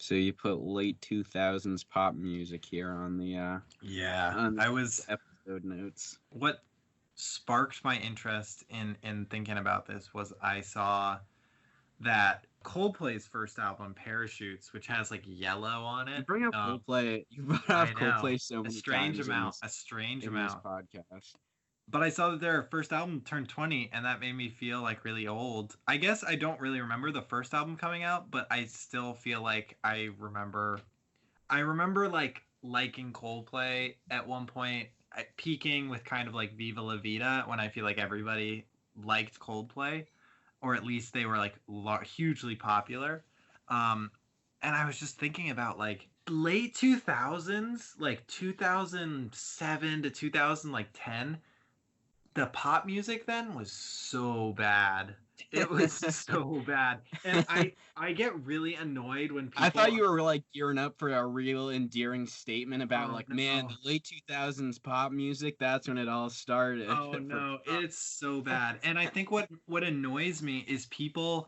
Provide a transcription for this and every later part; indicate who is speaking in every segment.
Speaker 1: So you put late 2000s pop music here on the episode notes.
Speaker 2: What sparked my interest in thinking about this was I saw that Coldplay's first album, Parachutes, which has like yellow on it.
Speaker 1: You bring up Coldplay. You brought up Coldplay so many times.
Speaker 2: A strange amount.
Speaker 1: This podcast.
Speaker 2: But I saw that their first album turned 20, and that made me feel like really old. I guess I don't really remember the first album coming out, but I still feel like I remember like liking Coldplay at one point, peaking with kind of like Viva La Vida when I feel like everybody liked Coldplay, or at least they were like hugely popular. And I was just thinking about like late 2000s, like 2007 to 2010. The pop music then was so bad. It was so bad. And I get really annoyed when people...
Speaker 1: I thought you were like gearing up for a real endearing statement about man, the late 2000s pop music, that's when it all started.
Speaker 2: Oh no, it's so bad. And I think what annoys me is people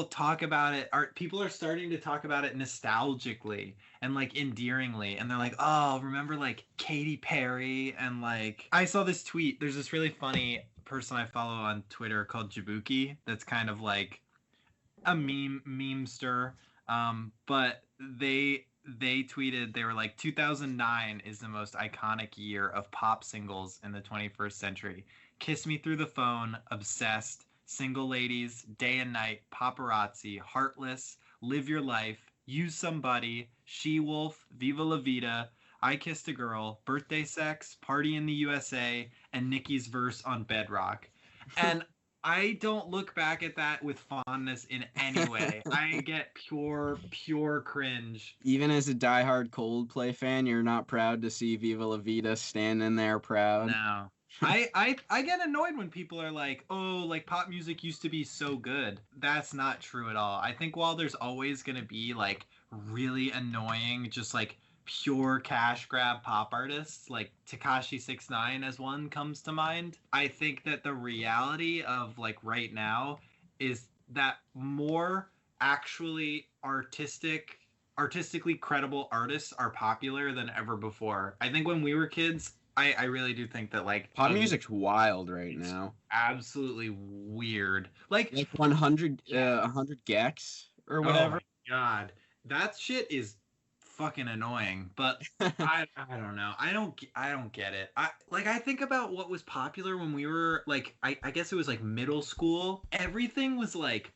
Speaker 2: talk about it, people are starting to talk about it nostalgically and like endearingly, and they're like, oh, remember like Katy Perry? And like, I saw this tweet, there's this really funny person I follow on Twitter called Jabuki that's kind of like a memester, but they tweeted, they were like, 2009 is the most iconic year of pop singles in the 21st century. Kiss Me Through the Phone, Obsessed, Single Ladies, Day and Night, Paparazzi, Heartless, Live Your Life, Use Somebody, She-Wolf, Viva La Vida, I Kissed a Girl, Birthday Sex, Party in the USA, and Nicki's verse on Bedrock. And I don't look back at that with fondness in any way. I get pure cringe.
Speaker 1: Even as a diehard Coldplay fan, you're not proud to see Viva La Vida standing there proud?
Speaker 2: No. I get annoyed when people are like, oh, like pop music used to be so good. That's not true at all. I think while there's always going to be like really annoying, just like pure cash grab pop artists, like Tekashi 6ix9ine as one comes to mind, I think that the reality of like right now is that more actually artistically credible artists are popular than ever before. I think when we were kids, I really do think that like
Speaker 1: pop music's wild right now.
Speaker 2: Absolutely weird. Like
Speaker 1: 100 gex or whatever.
Speaker 2: Oh my god, that shit is fucking annoying. But I don't know. I don't get it. I think about what was popular when we were like, I guess it was like middle school. Everything was like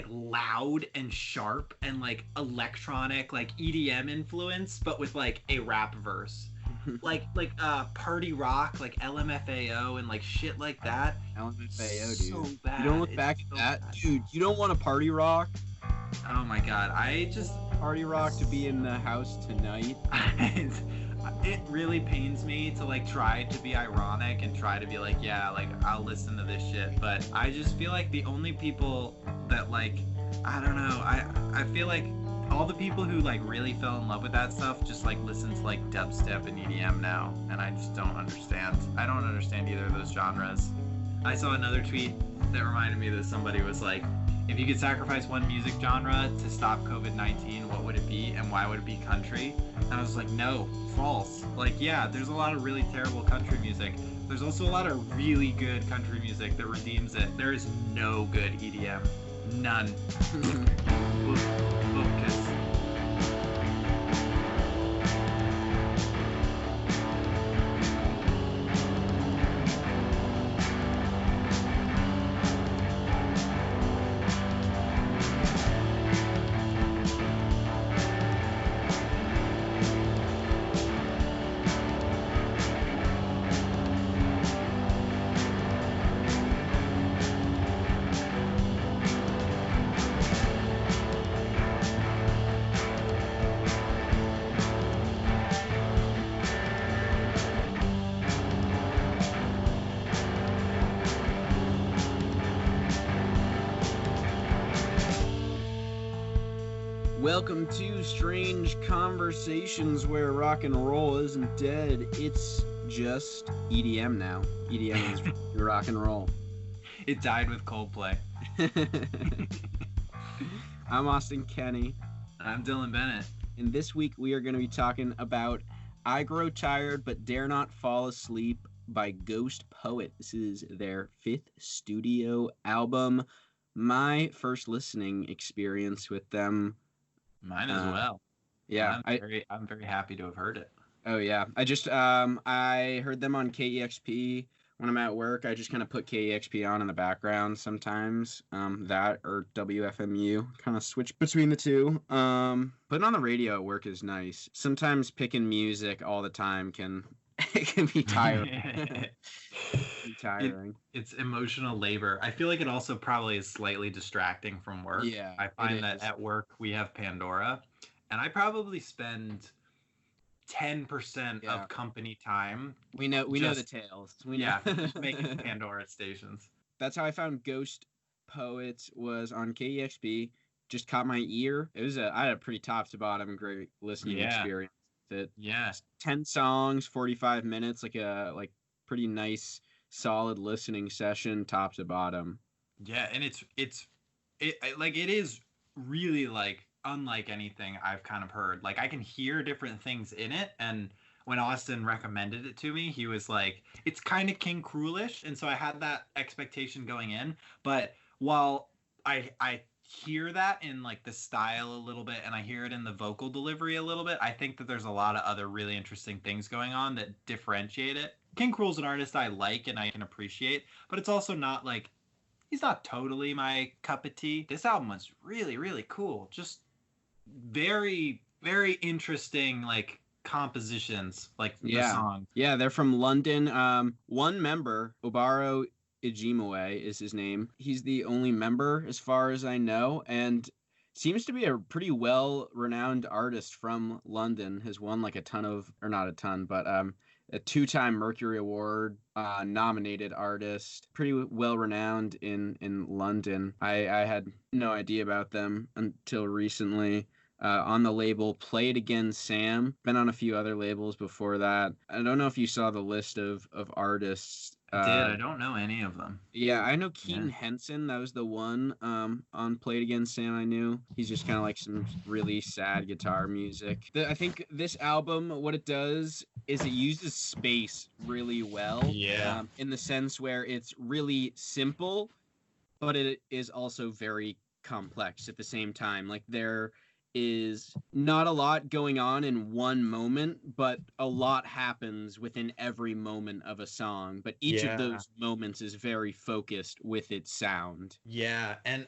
Speaker 2: loud and sharp and like electronic, like EDM influence, but with like a rap verse. like party rock, like LMFAO and like shit like that.
Speaker 1: LMFAO, dude.
Speaker 2: So bad.
Speaker 1: You don't look back at that, bad. Dude. You don't want to party rock.
Speaker 2: Oh my god, I just
Speaker 1: party rock to be in the house tonight.
Speaker 2: It really pains me to like try to be ironic and try to be like, yeah, like I'll listen to this shit, but I just feel like the only people that like, I don't know, I feel like all the people who like really fell in love with that stuff just like listen to like dubstep and EDM now, and I just don't understand. I don't understand either of those genres. I saw another tweet that reminded me that somebody was like, if you could sacrifice one music genre to stop COVID-19, what would it be and why would it be country? And I was like, no, false. Like, yeah, there's a lot of really terrible country music. There's also a lot of really good country music that redeems it. There is no good EDM. None. Focus.
Speaker 1: Welcome to Strange Conversations, where rock and roll isn't dead, it's just EDM now. EDM is rock and roll.
Speaker 2: It died with Coldplay.
Speaker 1: I'm Austin Kenny.
Speaker 2: I'm Dylan Bennett.
Speaker 1: And this week we are going to be talking about I Grow Tired But Dare Not Fall Asleep by Ghostpoet. This is their 5th studio album. My first listening experience with them.
Speaker 2: Mine as well.
Speaker 1: Yeah,
Speaker 2: I'm very happy to have heard it.
Speaker 1: Oh yeah, I heard them on KEXP when I'm at work. I just kind of put KEXP on in the background sometimes. That or WFMU, kind of switch between the two. Putting on the radio at work is nice. Sometimes picking music all the time can it can be tiring.
Speaker 2: It's emotional labor. I feel like it also probably is slightly distracting from work.
Speaker 1: Yeah,
Speaker 2: I find that at work we have Pandora, and I probably spend 10% of company time.
Speaker 1: We know the tales.
Speaker 2: Just making Pandora stations.
Speaker 1: That's how I found Ghostpoet was on KEXP. Just caught my ear. I had a pretty top to bottom great listening experience. 10 songs, 45 minutes, like pretty nice solid listening session top to bottom.
Speaker 2: Yeah, and it is really like unlike anything I've kind of heard. Like I can hear different things in it, and when Austin recommended it to me, he was like, it's kind of King Cruelish, and so I had that expectation going in. But while I hear that in like the style a little bit, and I hear it in the vocal delivery a little bit, I think that there's a lot of other really interesting things going on that differentiate it. King Cruel's an artist I like and I can appreciate, but it's also not like he's not totally my cup of tea. This album was really, really cool. Just very, very interesting, like compositions, like the song.
Speaker 1: Yeah, they're from London. One member, Obaro Ejimiwe is his name. He's the only member as far as I know, and seems to be a pretty well-renowned artist from London. Has won like a 2-time Mercury Award nominated artist. Pretty well-renowned in London. I had no idea about them until recently. On the label Play It Again Sam. Been on a few other labels before that. I don't know if you saw the list of artists.
Speaker 2: I don't know any of them.
Speaker 1: Yeah, I know Keaton Henson. That was the one on Play It Again Sam I knew. He's just kind of like some really sad guitar music. I think this album, what it does is it uses space really well.
Speaker 2: Yeah.
Speaker 1: In the sense where it's really simple, but it is also very complex at the same time. Like there is not a lot going on in one moment, but a lot happens within every moment of a song. But each of those moments is very focused with its sound.
Speaker 2: Yeah, and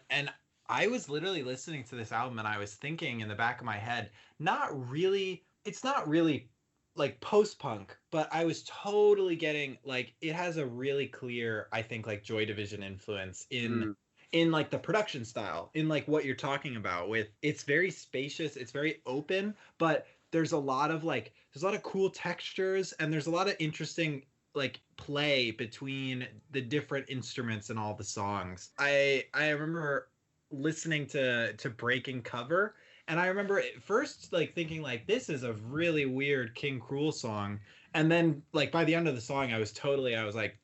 Speaker 2: I was literally listening to this album and I was thinking in the back of my head, it's not really like post-punk, but I was totally getting like it has a really clear, I think, like Joy Division influence in like the production style, in like what you're talking about with it's very spacious, it's very open, but there's a lot of cool textures and there's a lot of interesting like play between the different instruments in all the songs. I remember listening to Breaking Cover, and I remember at first like thinking like this is a really weird King Cruel song, and then like by the end of the song I was like,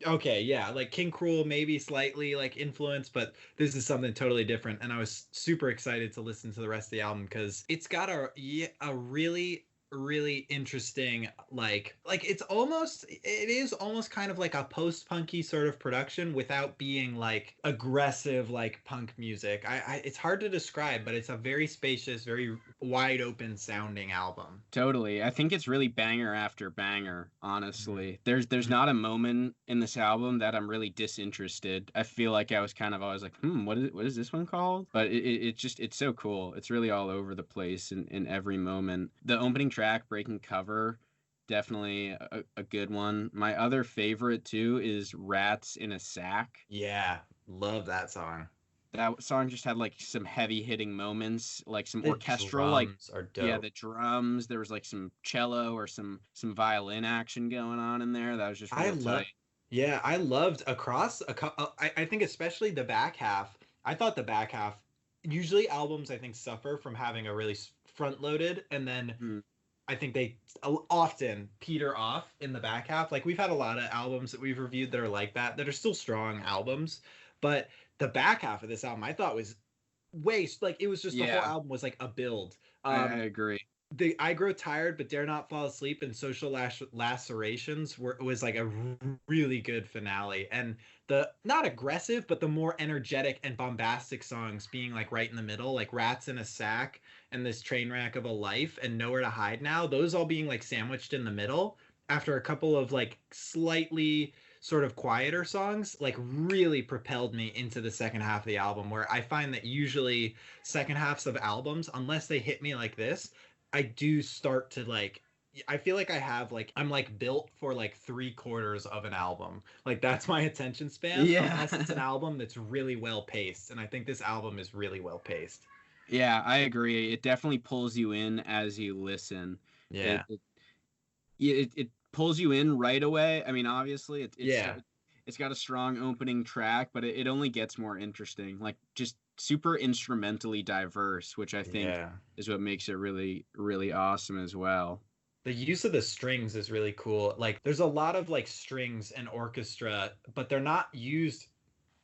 Speaker 2: okay, yeah, like King Cruel maybe slightly like influenced, but this is something totally different, and I was super excited to listen to the rest of the album because it's got a really interesting like it is almost kind of like a post-punky sort of production without being like aggressive like punk music. I it's hard to describe, but it's a very spacious, very wide open sounding album.
Speaker 1: Totally. I think it's really banger after banger, honestly. There's not a moment in this album that I'm really disinterested. I feel like I was kind of always like, what is this one called? But it's so cool. It's really all over the place in every moment. The opening track, Breaking Cover, definitely a good one. My other favorite too is Rats in a Sack.
Speaker 2: Yeah, love that song.
Speaker 1: That song just had like some heavy hitting moments, like some orchestral, like the drums. There was like some cello or some violin action going on in there. That was just real tight.
Speaker 2: Yeah, I loved across I think especially the back half. I thought the back half, usually albums I think suffer from having a really front loaded, and then I think they often peter off in the back half. Like we've had a lot of albums that we've reviewed that are like that are still strong albums, but the back half of this album I thought was waste. Like it was just the whole
Speaker 1: Yeah,
Speaker 2: album was like a build.
Speaker 1: I agree.
Speaker 2: The I Grow Tired but Dare Not Fall Asleep and Social Lacerations was like a really good finale. And the not aggressive, but the more energetic and bombastic songs being like right in the middle, like Rats in a Sack and This Train Wreck of a Life and Nowhere to Hide Now, those all being like sandwiched in the middle after a couple of like slightly sort of quieter songs, like really propelled me into the second half of the album, where I find that usually second halves of albums, unless they hit me like this, I do start to like I feel like I have like I'm like built for like 3/4 of an album. Like that's my attention span,
Speaker 1: Yeah.
Speaker 2: unless it's an album that's really well paced. And I think this album is really well paced.
Speaker 1: Yeah, I agree. It definitely pulls you in as you listen.
Speaker 2: Yeah.
Speaker 1: It pulls you in right away. I mean, obviously,
Speaker 2: Yeah.
Speaker 1: it's got a strong opening track, but it only gets more interesting. Like just super instrumentally diverse, which I think
Speaker 2: Yeah.
Speaker 1: is what makes it really really awesome as well.
Speaker 2: The use of the strings is really cool. Like there's a lot of like strings and orchestra, but they're not used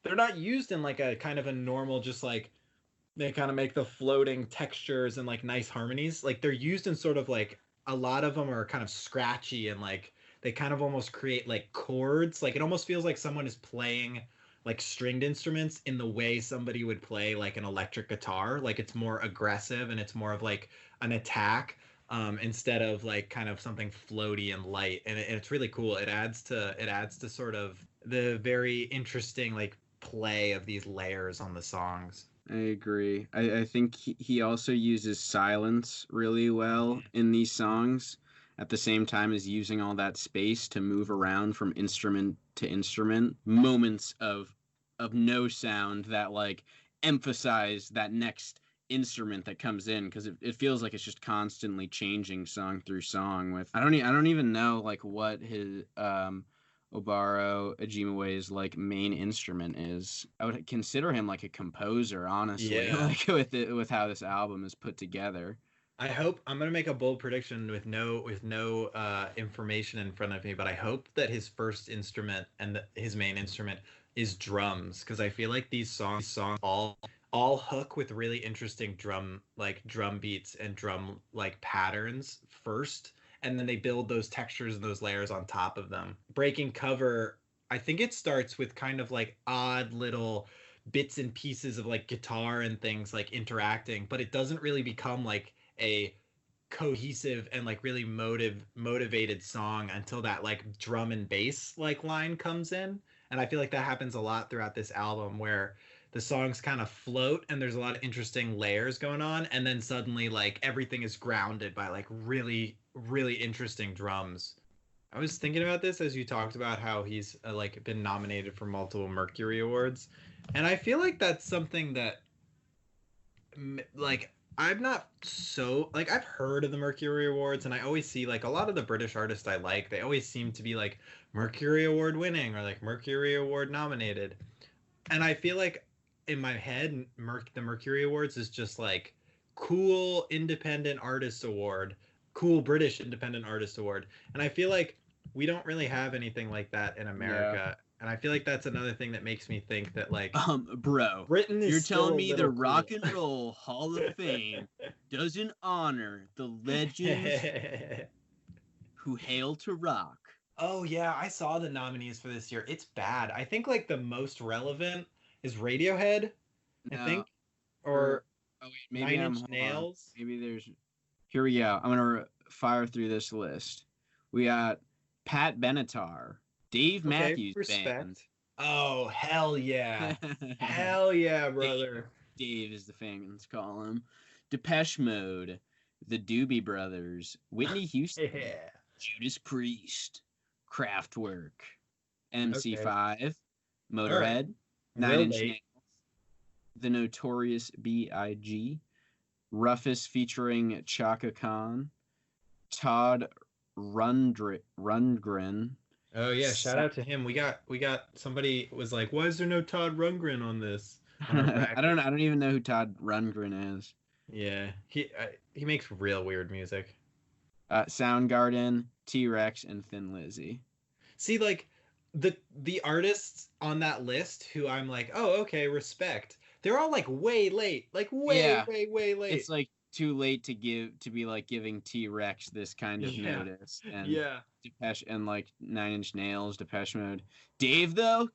Speaker 2: in like a kind of a normal just like they kind of make the floating textures and like nice harmonies. Like they're used in sort of like a lot of them are kind of scratchy and like they kind of almost create like chords. Like it almost feels like someone is playing like stringed instruments in the way somebody would play like an electric guitar. Like it's more aggressive and it's more of like an attack instead of like kind of something floaty and light. And it's really cool. It adds to sort of the very interesting like play of these layers on the songs.
Speaker 1: I agree. I think he also uses silence really well in these songs at the same time as using all that space to move around from instrument to instrument. Moments of no sound that like emphasize that next instrument that comes in because it feels like it's just constantly changing song through song with I don't even know like what his Obaro Ejimiwe's like main instrument is. I would consider him like a composer, honestly,
Speaker 2: Yeah.
Speaker 1: like with how this album is put together.
Speaker 2: I hope I'm gonna make a bold prediction with no information in front of me, but I hope that his first instrument and his main instrument is drums because I feel like these songs all hook with really interesting drum beats and drum like patterns first, and then they build those textures and those layers on top of them. Breaking Cover, I think it starts with kind of like odd little bits and pieces of like guitar and things like interacting, but it doesn't really become like a cohesive and like really motivated song until that like drum and bass like line comes in. And I feel like that happens a lot throughout this album where the songs kind of float and there's a lot of interesting layers going on, and then suddenly like everything is grounded by like really really interesting drums. I was thinking about this as you talked about how he's like been nominated for multiple Mercury Awards, and I feel like that's something that like I'm not so like I've heard of the Mercury Awards and I always see like a lot of the British artists I like, they always seem to be like Mercury Award winning or like Mercury Award nominated. And I feel like in my head the Mercury Awards is just like cool independent artist award, cool British independent artist award. And I feel like we don't really have anything like that in
Speaker 1: Yeah.
Speaker 2: America. And I feel like that's another thing that makes me think that like
Speaker 1: Bro,
Speaker 2: Britain is
Speaker 1: you're
Speaker 2: still
Speaker 1: telling
Speaker 2: a
Speaker 1: me the
Speaker 2: little
Speaker 1: Rock
Speaker 2: cool.
Speaker 1: and Roll Hall of Fame doesn't honor the legends who hail to rock?
Speaker 2: Oh yeah, I saw the nominees for this year. It's bad. I think like the most relevant is Radiohead, I
Speaker 1: No,
Speaker 2: think,
Speaker 1: or
Speaker 2: or
Speaker 1: oh wait, maybe
Speaker 2: Nine
Speaker 1: I'm
Speaker 2: Inch
Speaker 1: hold on.
Speaker 2: Nails.
Speaker 1: Maybe there's here we go. I'm gonna fire through this list. We got Pat Benatar, Dave
Speaker 2: Okay,
Speaker 1: Matthews Band.
Speaker 2: respect. Oh, hell yeah. Hell yeah,
Speaker 1: Dave,
Speaker 2: brother.
Speaker 1: Dave is the fans call him. Depeche Mode, the Doobie Brothers, Whitney Houston,
Speaker 2: Yeah.
Speaker 1: Judas Priest, Kraftwerk,
Speaker 2: Okay.
Speaker 1: MC5,
Speaker 2: All right.
Speaker 1: Motorhead, Nine
Speaker 2: Real
Speaker 1: Inch
Speaker 2: late.
Speaker 1: Nails, The Notorious B.I.G., Rufus featuring Chaka Khan, Todd Rundgren.
Speaker 2: Oh yeah, shout out to him. We got somebody was like, "Why is there no Todd Rundgren on this?" On our bracket.
Speaker 1: I don't even know who Todd Rundgren is.
Speaker 2: Yeah, he makes real weird music.
Speaker 1: Soundgarden, T Rex, and Thin Lizzy.
Speaker 2: See, like the artists on that list who I'm like, oh, okay, respect. they're all like way late, like
Speaker 1: Yeah,
Speaker 2: way late.
Speaker 1: it's like too late to be like giving T-Rex this kind of
Speaker 2: Yeah,
Speaker 1: notice, and
Speaker 2: yeah.
Speaker 1: Depeche and like Nine Inch Nails, Depeche Mode. Dave though,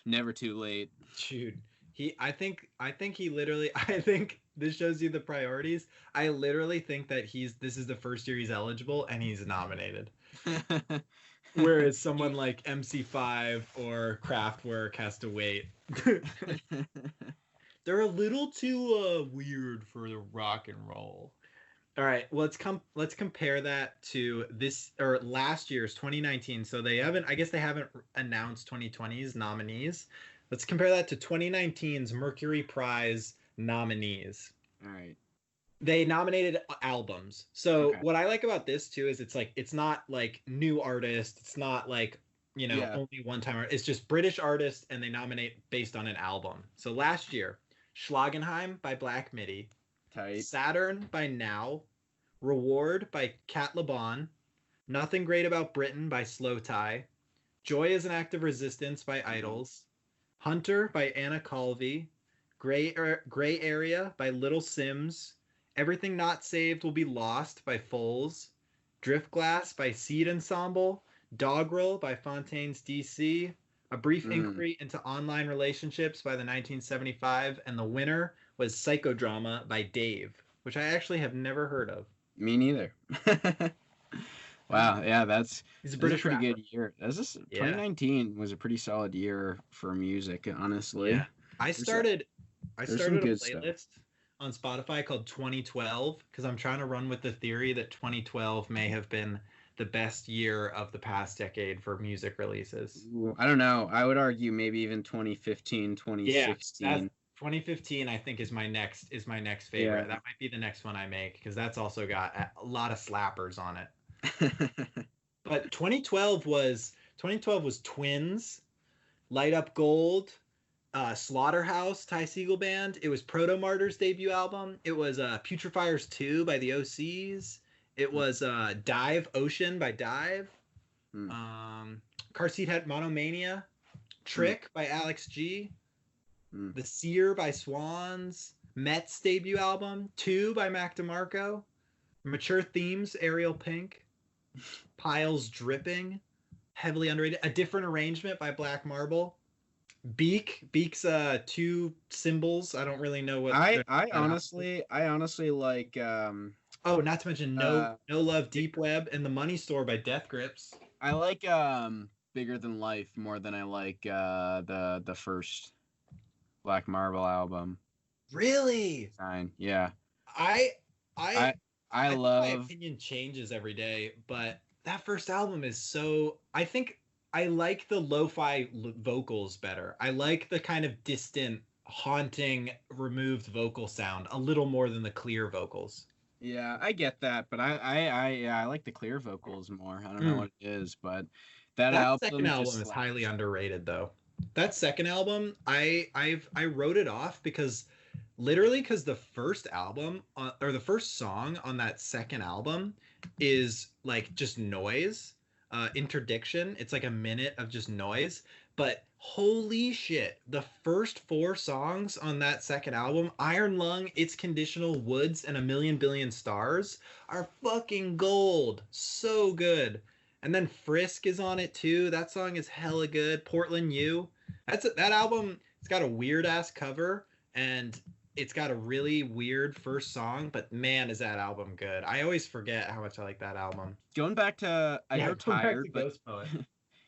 Speaker 1: never too late.
Speaker 2: Dude, I think he literally I think this shows you the priorities. I literally think that this is the first year he's eligible and he's nominated. Whereas someone like MC5 or Kraftwerk has to wait. They're a little too weird for the rock and roll. All right, let's compare that to this or last year's 2019. So they haven't I guess they haven't announced 2020's nominees. Let's compare that to 2019's Mercury Prize nominees.
Speaker 1: All right.
Speaker 2: They nominated albums. So
Speaker 1: Okay.
Speaker 2: what I like about this too is it's not like new artist, it's not like,
Speaker 1: Yeah.
Speaker 2: only one time. It's just British artists and they nominate based on an album. So last year, Schlagenheim by Black Midi,
Speaker 1: Tight.
Speaker 2: Saturn by Now, Reward by Cat LeBon, Nothing Great About Britain by Slow Tie, Joy is an Act of Resistance by Idols, Hunter by Anna Calvi, Gray Area by Little Sims, Everything Not Saved Will Be Lost by Foles, Driftglass by Seed Ensemble, Doggerel by Fontaines DC, A Brief Inquiry into Online Relationships by the 1975, and the winner was Psychodrama by Dave, which I actually have never heard of.
Speaker 1: Me neither. Wow, yeah,
Speaker 2: He's a
Speaker 1: a
Speaker 2: British
Speaker 1: pretty
Speaker 2: rapper.
Speaker 1: good year. 2019
Speaker 2: Yeah.
Speaker 1: was a pretty solid year for music, honestly.
Speaker 2: Yeah. I
Speaker 1: There's
Speaker 2: started I
Speaker 1: there's some
Speaker 2: started a
Speaker 1: good stuff.
Speaker 2: playlist on Spotify called 2012 because I'm trying to run with the theory that 2012 may have been the best year of the past decade for music releases.
Speaker 1: Ooh, I don't know. I would argue maybe even 2015,
Speaker 2: Yeah, that's
Speaker 1: 2016.
Speaker 2: 2015 I think is my next favorite.
Speaker 1: Yeah.
Speaker 2: That might be the next one I make because that's also got a lot of slappers on it. But 2012 was Twins, Light Up Gold, Slaughterhouse, Ty Segall Band. It was Proto Martyr's debut album. It was Putrefiers 2 by the OCs. It was Dive Ocean by Dive. Car Seat Head Monomania. Trick by Alex G. The Seer by Swans. Met's debut album. 2 by Mac DeMarco. Mature Themes, Ariel Pink. Piles Dripping. Heavily underrated. A Different Arrangement by Black Marble. Beak's 2 symbols. I don't really know what
Speaker 1: I honestly like
Speaker 2: oh, not to mention No Love Deep Web and The Money Store by Death Grips.
Speaker 1: I like Bigger Than Life more than I like the first Black Marble album.
Speaker 2: Really?
Speaker 1: Fine. Yeah.
Speaker 2: I
Speaker 1: love
Speaker 2: my opinion changes every day, but that first album is so I think I like the lo-fi vocals better. I like the kind of distant, haunting, removed vocal sound a little more than the clear vocals.
Speaker 1: Yeah, I get that, but I like the clear vocals more. I don't know what it is, but that
Speaker 2: second album
Speaker 1: just
Speaker 2: is highly underrated though. That second album, I wrote it off because the first album or the first song on that second album is like just noise. Interdiction. It's like a minute of just noise. But holy shit, the first 4 songs on that second album, Iron Lung, It's Conditional, Woods, and A Million Billion Stars, are fucking gold. So good. And then Frisk is on it too. That song is hella good. Portland U. That album, it's got a weird ass cover and it's got a really weird first song, but man, is that album good. I always forget how much I like that album.
Speaker 1: Going back to I grow tired, but
Speaker 2: Ghostpoet.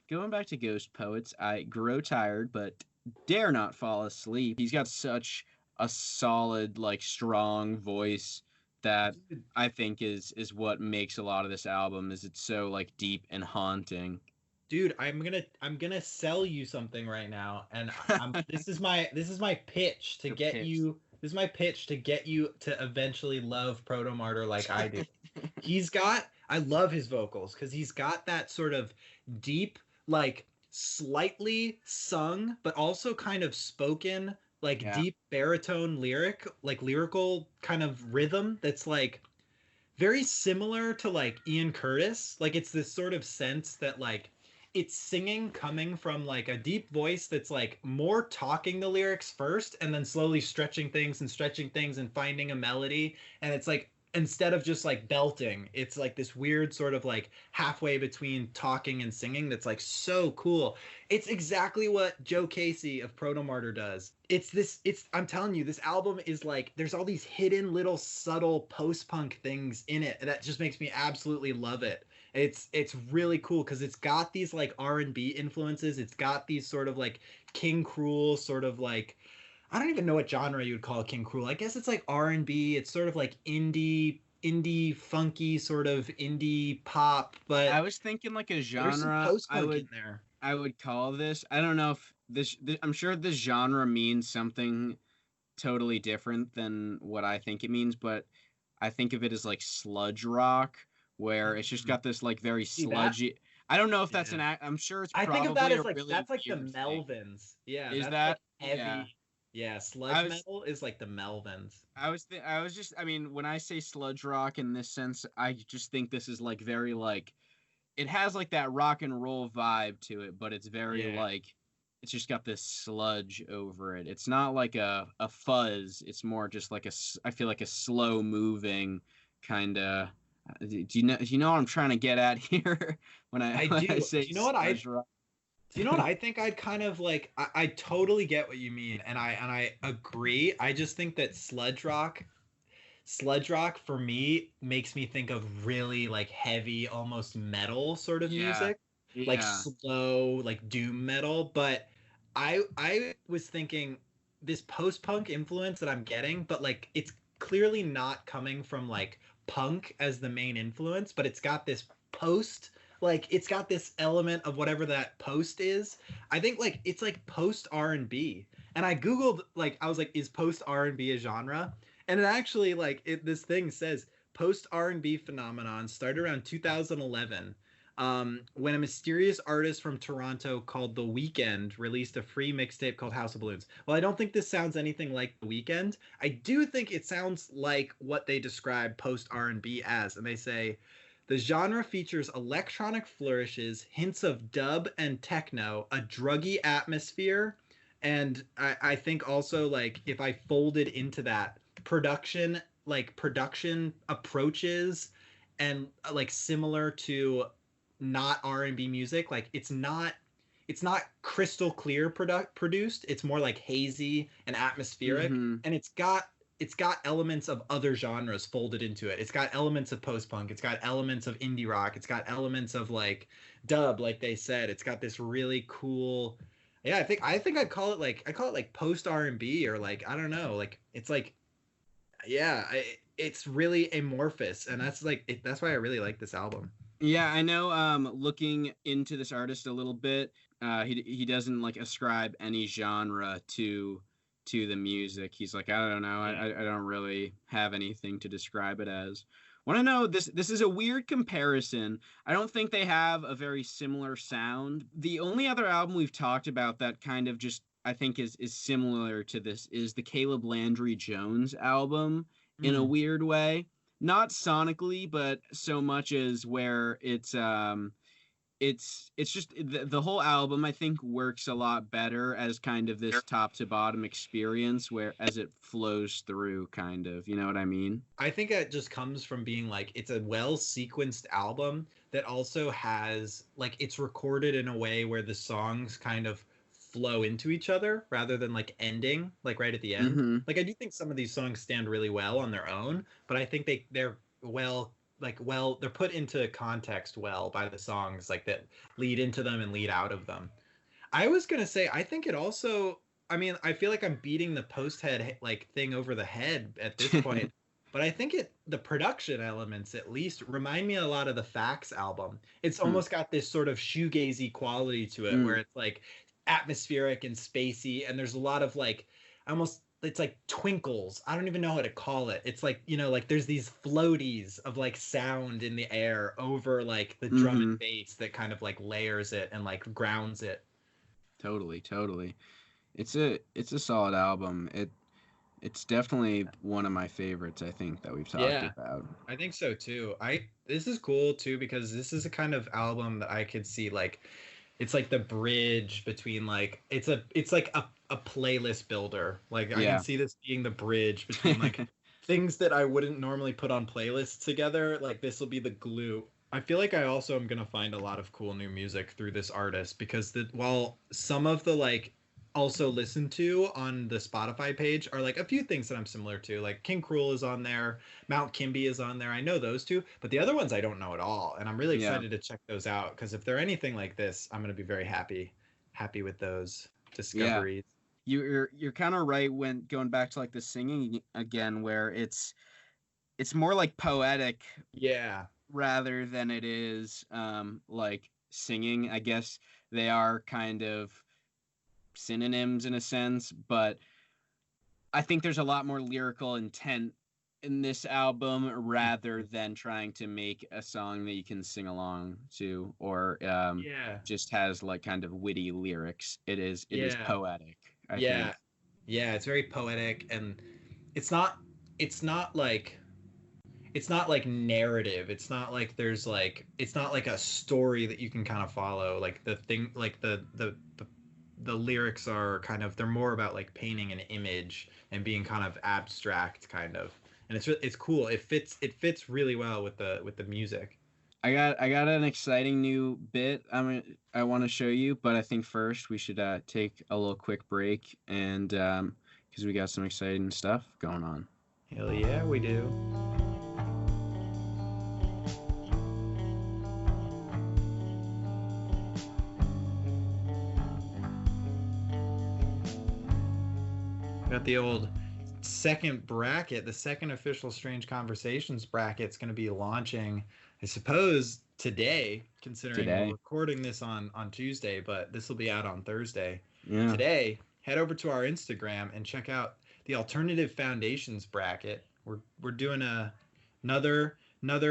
Speaker 1: Going back to Ghostpoets, I grow tired but dare not fall asleep. He's got such a solid, like strong voice that I think is what makes a lot of this album is it's so like deep and haunting.
Speaker 2: Dude, I'm gonna sell you something right now, and this is my pitch to get you. This is my pitch to get you to eventually love Proto Martyr like I do. I love his vocals because he's got that sort of deep, like slightly sung, but also kind of spoken, like deep baritone lyrical kind of rhythm that's like very similar to like Ian Curtis. Like it's this sort of sense that like it's singing coming from like a deep voice that's like more talking the lyrics first and then slowly stretching things and finding a melody. And it's like instead of just like belting, it's like this weird sort of like halfway between talking and singing that's like so cool. It's exactly what Joe Casey of Proto Martyr does. It's I'm telling you, this album is like there's all these hidden little subtle post-punk things in it that just makes me absolutely love it. It's really cool because it's got these like R&B influences. It's got these sort of like King Cruel sort of like I don't even know what genre you would call King Cruel. I guess it's like R&B. It's sort of like indie funky sort of indie pop,
Speaker 1: I
Speaker 2: but
Speaker 1: was thinking like a
Speaker 2: there's some
Speaker 1: genre
Speaker 2: post punk in there.
Speaker 1: I would call this. I don't know if this I'm sure this genre means something totally different than what I think it means, but I think of it as like sludge rock, where it's just
Speaker 2: Mm.
Speaker 1: got this like very
Speaker 2: See that?
Speaker 1: sludgy. I don't know if that's
Speaker 2: Yeah.
Speaker 1: an act. I'm sure it's
Speaker 2: I think of that
Speaker 1: probably
Speaker 2: as
Speaker 1: a
Speaker 2: like
Speaker 1: really
Speaker 2: that's like the
Speaker 1: weird thing.
Speaker 2: Melvins. Yeah,
Speaker 1: Is
Speaker 2: that's like
Speaker 1: that? Yeah.
Speaker 2: heavy. Yeah,
Speaker 1: I
Speaker 2: sludge
Speaker 1: was
Speaker 2: metal is like the Melvins.
Speaker 1: I was just I mean when I say sludge rock in this sense, I just think this is like very like it has like that rock and roll vibe to it, but it's very
Speaker 2: Yeah.
Speaker 1: like it's just got this sludge over it. It's not like a fuzz. It's more just like I feel like a slow moving kind of. Do you know what I'm trying to get at here when
Speaker 2: I
Speaker 1: when I
Speaker 2: do.
Speaker 1: say sludge rock?
Speaker 2: Do you know what I think I'd kind of like I totally get what you mean and I agree. I just think that sludge rock for me makes me think of really like heavy, almost metal sort of
Speaker 1: Yeah,
Speaker 2: music, like
Speaker 1: yeah.
Speaker 2: slow, like doom metal. But I was thinking this post-punk influence that I'm getting, but like it's clearly not coming from like punk as the main influence, but it's got this post like it's got this element of whatever that post is. I think like it's like post R&B. And I googled like I was like is post R&B a genre? And it actually like this thing says post R&B phenomenon started around 2011 when a mysterious artist from Toronto called The Weeknd released a free mixtape called House of Balloons. Well, I don't think this sounds anything like The Weeknd. I do think it sounds like what they describe post R&B as, and they say the genre features electronic flourishes, hints of dub and techno, a druggy atmosphere, and I think also like if I folded into that production approaches and like similar to not R&B music, like it's not crystal clear produced. It's more like hazy and atmospheric,
Speaker 1: Mm-hmm.
Speaker 2: and it's got elements of other genres folded into it. It's got elements of post punk. It's got elements of indie rock. It's got elements of like dub, like they said. It's got this really cool. Yeah, I think I'd call it like post R&B or like I don't know, like it's like yeah, it's really amorphous, and that's like that's why I really like this album.
Speaker 1: Yeah, I know. Looking into this artist a little bit, he doesn't like ascribe any genre to the music. He's like, I don't know,
Speaker 2: Yeah.
Speaker 1: I don't really have anything to describe it as. Want to know this is a weird comparison. I don't think they have a very similar sound. The only other album we've talked about that kind of just I think is similar to this is the Caleb Landry Jones album in a
Speaker 2: Mm.
Speaker 1: weird way, not sonically, but so much as where it's just the whole album I think works a lot better as kind of this top to bottom experience where as it flows through kind of, you know what I mean?
Speaker 2: I think it just comes from being like it's a well sequenced album that also has like it's recorded in a way where the songs kind of flow into each other rather than like ending like right at the end.
Speaker 1: Mm-hmm.
Speaker 2: Like I do think some of these songs stand really well on their own, but I think they're they're put into context well by the songs like that lead into them and lead out of them. I was gonna say, I think it also. I mean, I feel like I'm beating the post head like thing over the head at this point, but I think the production elements at least remind me a lot of the Fax album. It's almost got this sort of shoegazy quality to it, where
Speaker 1: Mm.
Speaker 2: it's like atmospheric and spacey, and there's a lot of like almost it's like twinkles. I don't even know how to call it. It's like, like there's these floaties of like sound in the air over like the drum
Speaker 1: Mm-hmm.
Speaker 2: and bass that kind of like layers it and like grounds it.
Speaker 1: Totally, totally. It's a solid album. It's definitely one of my favorites I think that we've talked
Speaker 2: Yeah,
Speaker 1: about.
Speaker 2: I think so too. I This is cool too because this is a kind of album that I could see like it's like the bridge between like it's like a playlist builder. Like I can
Speaker 1: Yeah.
Speaker 2: see this being the bridge between like things that I wouldn't normally put on playlists together. Like this will be the glue. I feel like I also am gonna find a lot of cool new music through this artist because while some of the like also listen to on the Spotify page are like a few things that I'm similar to. Like King Cruel is on there, Mount Kimby is on there. I know those two, but the other ones I don't know at all. And I'm really
Speaker 1: Yeah.
Speaker 2: excited to check those out because if they're anything like this, I'm gonna be very happy with those
Speaker 1: Yeah.
Speaker 2: discoveries.
Speaker 1: You're kind of right when going back to like the singing again, where it's more like poetic
Speaker 2: Yeah.
Speaker 1: rather than it is like singing. I guess they are kind of synonyms in a sense, but I think there's a lot more lyrical intent in this album rather than trying to make a song that you can sing along to or
Speaker 2: Yeah.
Speaker 1: just has like kind of witty lyrics. It is
Speaker 2: Yeah.
Speaker 1: poetic, I
Speaker 2: Yeah.
Speaker 1: think.
Speaker 2: Yeah. It's very poetic and it's not it's not like it's not like narrative. It's not like there's like it's not like a story that you can kind of follow. Like the thing like the lyrics are kind of they're more about like painting an image and being kind of abstract kind of. And it's cool. It fits really well with the music.
Speaker 1: I got an exciting new bit I want to show you, but I think first we should take a little quick break and because we got some exciting stuff going on.
Speaker 2: Hell yeah, we do. Got the old second bracket, the second official Strange Conversations bracket's going to be launching, I suppose, today, considering we're
Speaker 1: Today.
Speaker 2: recording this on Tuesday, but this will be out on Thursday.
Speaker 1: Yeah.
Speaker 2: Today, head over to our Instagram and check out the Alternative Foundations bracket. We're doing another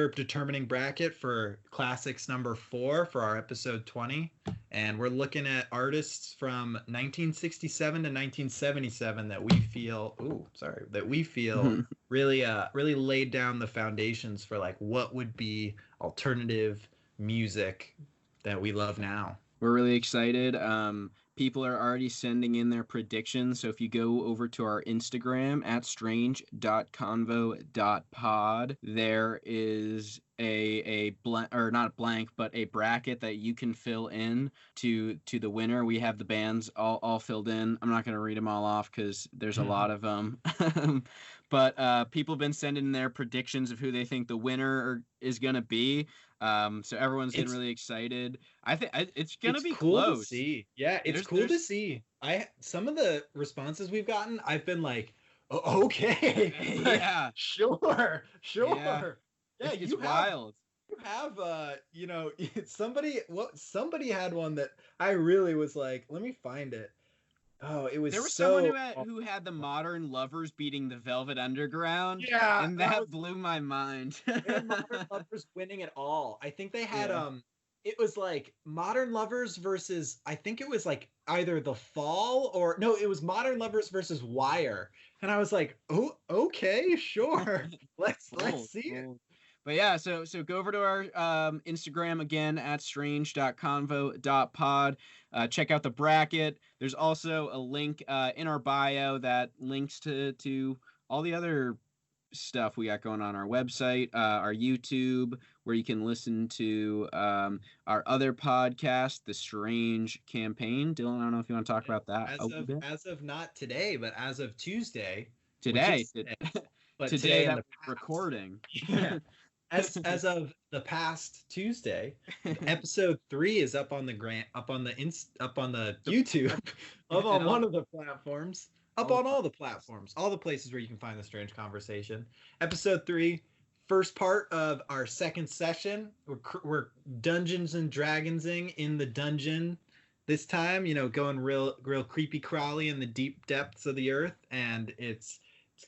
Speaker 2: determining bracket for classics number 4 for our episode 20, and we're looking at artists from 1967 to 1977 that we feel really laid down the foundations for like what would be alternative music that we love now.
Speaker 1: We're really excited. People are already sending in their predictions. So if you go over to our Instagram at strange.convo.pod, there is a blank or not a blank, but a bracket that you can fill in to the winner. We have the bands all filled in. I'm not going to read them all off because there's a lot of them. But people have been sending their predictions of who they think the winner is going to be. So everyone's getting really excited. I think it's gonna be
Speaker 2: cool
Speaker 1: close.
Speaker 2: to see. Yeah, it's cool to see. Some of the responses we've gotten, I've been like, okay,
Speaker 1: yeah,
Speaker 2: sure.
Speaker 1: Yeah, it's wild.
Speaker 2: You have somebody had one that I really was like, let me find it. Oh, it was
Speaker 1: There was
Speaker 2: so
Speaker 1: someone who had the Modern Lovers beating the Velvet Underground.
Speaker 2: Yeah,
Speaker 1: and that blew my mind.
Speaker 2: Modern Lovers winning it all. I think they had it was like Modern Lovers versus I think it was like either The Fall or no, it was Modern Lovers versus Wire. And I was like, "Oh, okay, sure. Let's see it."
Speaker 1: But yeah, so go over to our Instagram again at strange.convo.pod. Check out the bracket. There's also a link in our bio that links to all the other stuff we got going on our website, our YouTube, where you can listen to our other podcast, The Strange Campaign. Dylan, I don't know if you want to talk about that.
Speaker 2: As of not today, but as of Tuesday.
Speaker 1: Today.
Speaker 2: But
Speaker 1: today that we're recording.
Speaker 2: Yeah. As of the past Tuesday, episode 3 is up on the YouTube, up on one of the platforms, up on all the platforms, all the places where you can find The Strange Conversation. Episode 3, first part of our second session. We're Dungeons and Dragonsing in the dungeon this time. Going real creepy crawly in the deep depths of the earth, and it's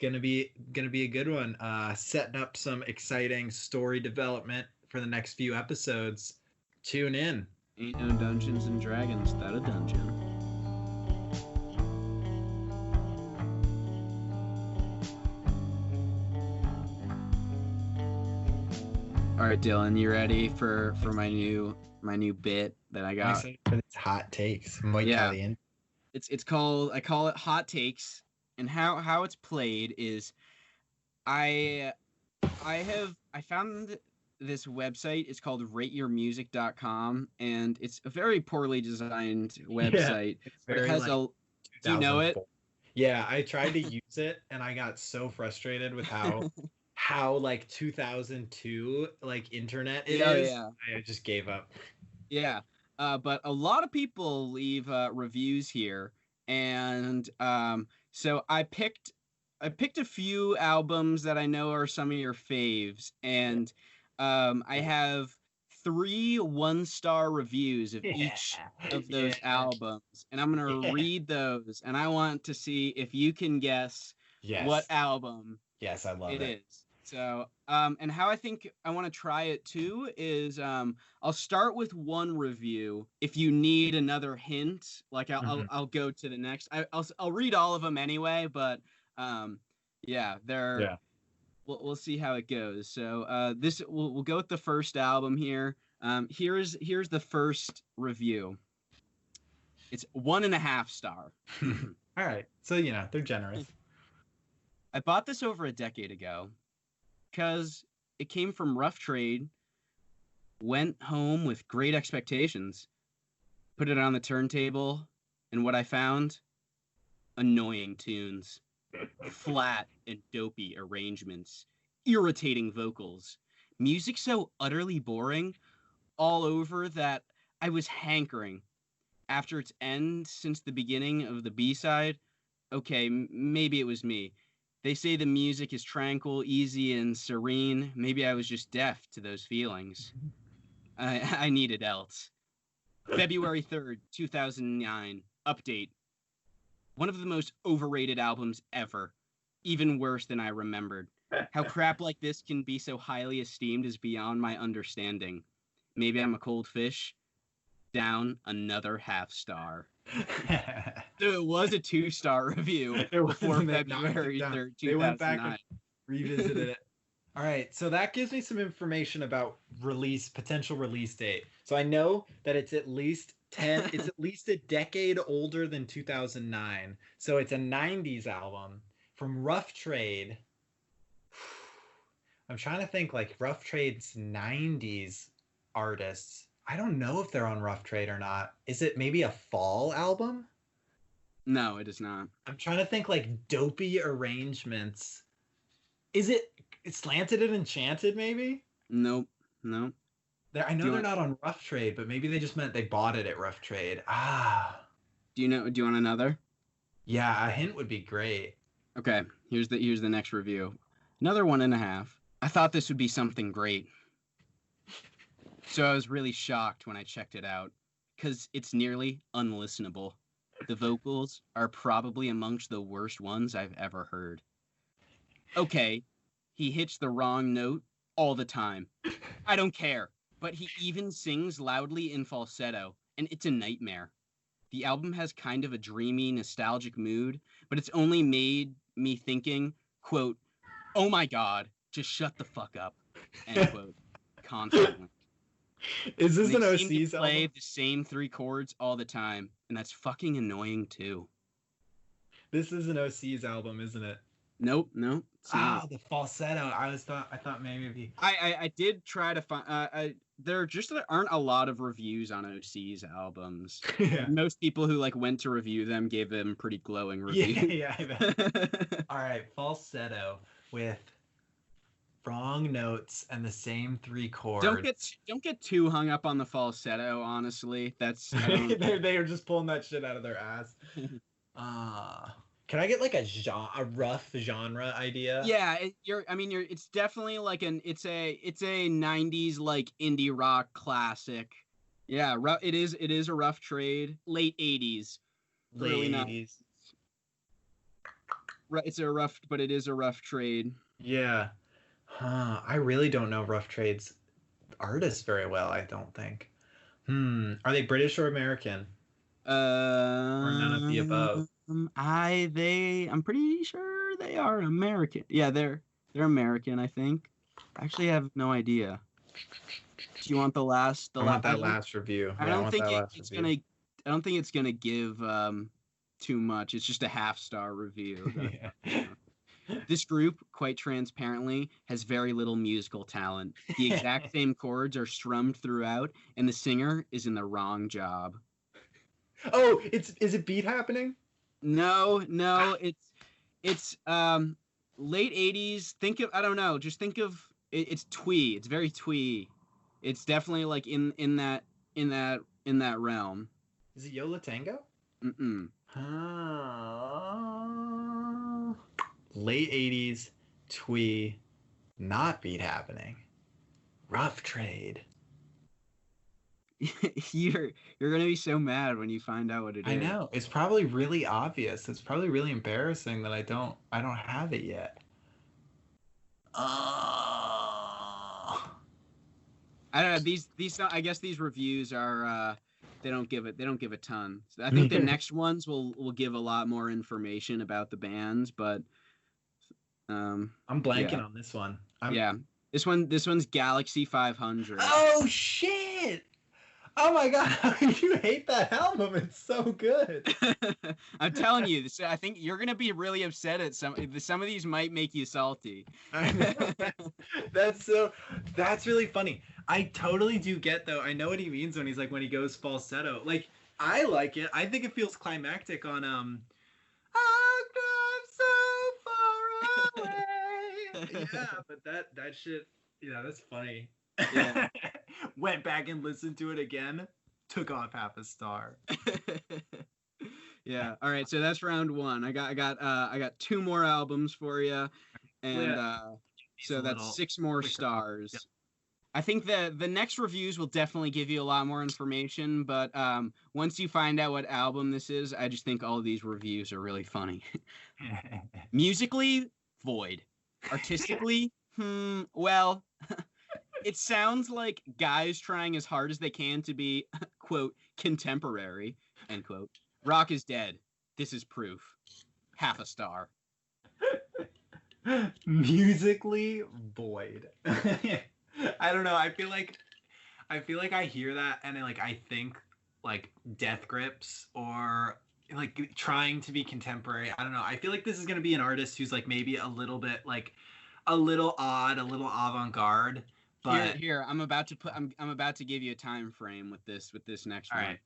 Speaker 2: gonna be a good one. Setting up some exciting story development for the next few episodes. Tune in.
Speaker 1: Ain't no Dungeons and Dragons without a dungeon. All right, Dylan, you ready for my new bit? that I
Speaker 3: I'm
Speaker 1: got.
Speaker 3: excited for these hot takes. Muy
Speaker 1: Yeah.
Speaker 3: caliente.
Speaker 1: It's called, I call it Hot Takes, and how it's played is I found this website. It's called rateyourmusic.com, and it's a very poorly designed website.
Speaker 3: It's
Speaker 1: But it
Speaker 3: very
Speaker 1: has
Speaker 3: like
Speaker 1: a Do you know it?
Speaker 3: 2004. Yeah, I tried to use it and I got so frustrated with how like 2002 like internet
Speaker 1: Yeah,
Speaker 3: is.
Speaker 1: yeah.
Speaker 3: I just gave up.
Speaker 1: Yeah. But a lot of people leave reviews here, and so I picked a few albums that I know are some of your faves, and I have 3 one-star reviews of each of those albums, and I'm gonna read those, and I want to see if you can guess what
Speaker 3: Yes.
Speaker 1: album
Speaker 3: Yes, I love
Speaker 1: it
Speaker 3: it.
Speaker 1: is. So, and how I think I want to try it too is, I'll start with one review. If you need another hint, like I'll go to the next. I'll read all of them anyway, but yeah,
Speaker 3: Yeah.
Speaker 1: we'll see how it goes. So, this we'll go with the first album here. Here's the first review. It's 1.5 star.
Speaker 3: All right. So, they're generous.
Speaker 1: I bought this over a decade ago because it came from Rough Trade, went home with great expectations, put it on the turntable, and what I found? Annoying tunes, flat and dopey arrangements, irritating vocals, music so utterly boring all over that I was hankering after its end since the beginning of the B-side. Okay, maybe it was me. They say the music is tranquil, easy, and serene. Maybe I was just deaf to those feelings. I needed else. February 3rd, 2009. Update. One of the most overrated albums ever. Even worse than I remembered. How crap like this can be so highly esteemed is beyond my understanding. Maybe I'm a cold fish. Down another half star. So it was a 2-star review before February 3rd, 2009.
Speaker 3: They went back and revisited it. All right, so that gives me some information about potential release date. So I know that it's at least a decade older than 2009. So it's a 90s album from Rough Trade. I'm trying to think like Rough Trade's 90s artists. I don't know if they're on Rough Trade or not. Is it maybe a fall album?
Speaker 1: No, it is not.
Speaker 3: I'm trying to think like dopey arrangements. Is it Slanted and Enchanted maybe?
Speaker 1: Nope.
Speaker 3: I know they're not on Rough Trade, but maybe they just meant they bought it at Rough Trade.
Speaker 1: Do you want another?
Speaker 3: Yeah, a hint would be great.
Speaker 1: Okay, here's the next review. Another 1.5. I thought this would be something great. So I was really shocked when I checked it out, because it's nearly unlistenable. The vocals are probably amongst the worst ones I've ever heard. Okay, he hits the wrong note all the time. I don't care, but he even sings loudly in falsetto, and it's a nightmare. The album has kind of a dreamy, nostalgic mood, but it's only made me thinking, quote, oh my god, just shut the fuck up, end quote, constantly.
Speaker 3: Is this an
Speaker 1: OC's
Speaker 3: album?
Speaker 1: Play the same 3 chords all the time, and that's fucking annoying too.
Speaker 3: This is an OC's album, isn't it?
Speaker 1: Nope.
Speaker 3: The falsetto. I thought maybe.
Speaker 1: I did try to find. There aren't a lot of reviews on OC's albums.
Speaker 3: Yeah.
Speaker 1: Most people who went to review them gave them pretty glowing reviews.
Speaker 3: Yeah. I bet. All right, falsetto with wrong notes and the same 3 chords.
Speaker 1: Don't get too hung up on the falsetto. Honestly, that's
Speaker 3: they are just pulling that shit out of their ass. Can I get like a rough genre idea?
Speaker 1: Yeah, it's definitely it's a 90s indie rock classic. Yeah, it is a Rough Trade, late 80s.
Speaker 3: Late 80s.
Speaker 1: It's but it is a Rough Trade.
Speaker 3: Yeah. I really don't know Rough Trade's artists very well, I don't think. Are they British or American? Or none of the above?
Speaker 1: I'm pretty sure they are American. Yeah, they're American, I think. Actually, I have no idea. Do you want the last?
Speaker 3: I want that last review.
Speaker 1: I don't think it's gonna. I don't think it's gonna give too much. It's just a half-star review.
Speaker 3: Yeah.
Speaker 1: This group, quite transparently, has very little musical talent. The exact same chords are strummed throughout, and the singer is in the wrong job.
Speaker 3: Oh, is it beat happening?
Speaker 1: No, it's late 80s. Think of, I don't know, just think of it's twee. It's very twee. It's definitely like in that realm.
Speaker 3: Is it Yola Tango?
Speaker 1: Mm-mm.
Speaker 3: Late 80s, twee, not beat happening. Rough Trade.
Speaker 1: You're gonna be so mad when you find out what it is.
Speaker 3: I know. It's probably really obvious. It's probably really embarrassing that I don't have it yet.
Speaker 1: I don't know. These I guess these reviews are they don't give a ton. So I think the next ones will give a lot more information about the bands, but
Speaker 3: I'm blanking on this one.
Speaker 1: This one's Galaxy 500.
Speaker 3: Oh shit! Oh my god, how can you hate that album? It's so good.
Speaker 1: I'm telling you, I think you're gonna be really upset at some of these might make you salty.
Speaker 3: That's really funny. I totally do get though. I know what he means when he's like when he goes falsetto. Like I like it. I think it feels climactic on I've gone so far away. Yeah, but that shit, yeah, that's funny. Yeah. Went back and listened to it again. Took off half a star.
Speaker 1: Yeah. All right. So that's round one. I got two more albums for you, and so that's 6 more stars. Yep. I think the next reviews will definitely give you a lot more information, but once you find out what album this is, I just think all of these reviews are really funny. Musically, void. Artistically, well. It sounds like guys trying as hard as they can to be, quote, contemporary, end quote. Rock is dead. This is proof. Half a star.
Speaker 3: Musically void. I don't know. I feel like I hear that and I think like Death Grips or like trying to be contemporary. I don't know. I feel like this is gonna be an artist who's like maybe a little bit like a little odd, a little avant-garde. But
Speaker 1: here, I'm about to give you a time frame with this next one.
Speaker 3: Right.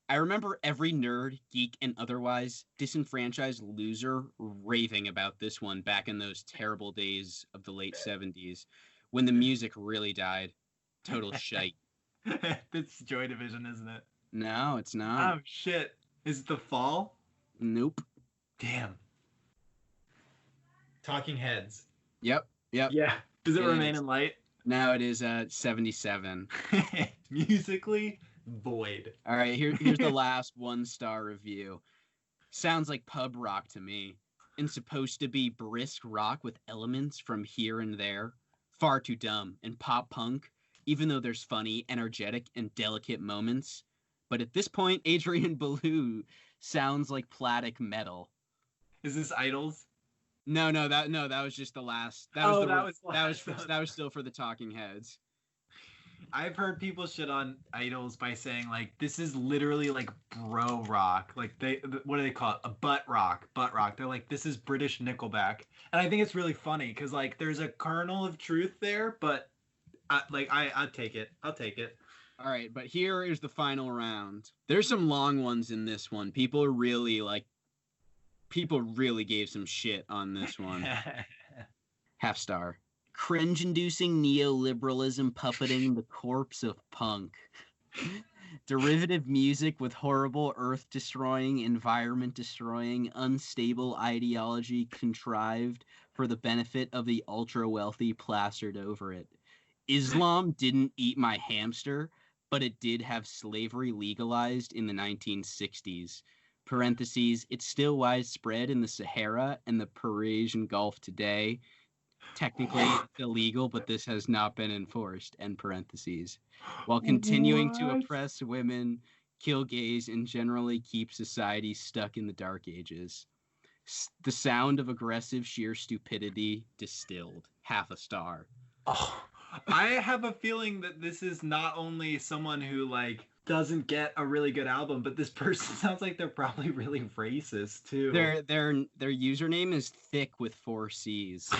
Speaker 1: I remember every nerd, geek, and otherwise disenfranchised loser raving about this one back in those terrible days of the late 70s when the music really died. Total shite.
Speaker 3: It's Joy Division, isn't it?
Speaker 1: No, it's not.
Speaker 3: Oh shit. Is it The Fall?
Speaker 1: Nope.
Speaker 3: Damn. Talking Heads.
Speaker 1: Yep.
Speaker 3: Yeah. Does it remain in light?
Speaker 1: No, it is 77.
Speaker 3: Musically void.
Speaker 1: All right, here's the last 1-star review. Sounds like pub rock to me, and supposed to be brisk rock with elements from here and there. Far too dumb and pop punk, even though there's funny, energetic, and delicate moments. But at this point, Adrian Belew sounds like Platic metal.
Speaker 3: Is this Idols?
Speaker 1: No, that was just the last. That was still for the Talking Heads.
Speaker 3: I've heard people shit on Idols by saying like this is literally like bro rock. Like what do they call it? A butt rock. They're like this is British Nickelback, and I think it's really funny because like there's a kernel of truth there, but I'll take it. I'll take it.
Speaker 1: All right, but here is the final round. There's some long ones in this one. People really gave some shit on this one. Half star. Cringe-inducing neoliberalism puppeting the corpse of punk. Derivative music with horrible earth-destroying, environment-destroying, unstable ideology contrived for the benefit of the ultra-wealthy plastered over it. Islam didn't eat my hamster, but it did have slavery legalized in the 1960s. Parentheses, it's still widespread in the Sahara and the Persian Gulf today. Technically it's illegal, but this has not been enforced, end parentheses. While continuing to oppress women, kill gays, and generally keep society stuck in the dark ages. The sound of aggressive sheer stupidity distilled. Half a star.
Speaker 3: Oh,
Speaker 2: I have a feeling that this is not only someone who like doesn't get a really good album, but this person sounds like they're probably really racist too.
Speaker 1: Their username is thick with 4 C's.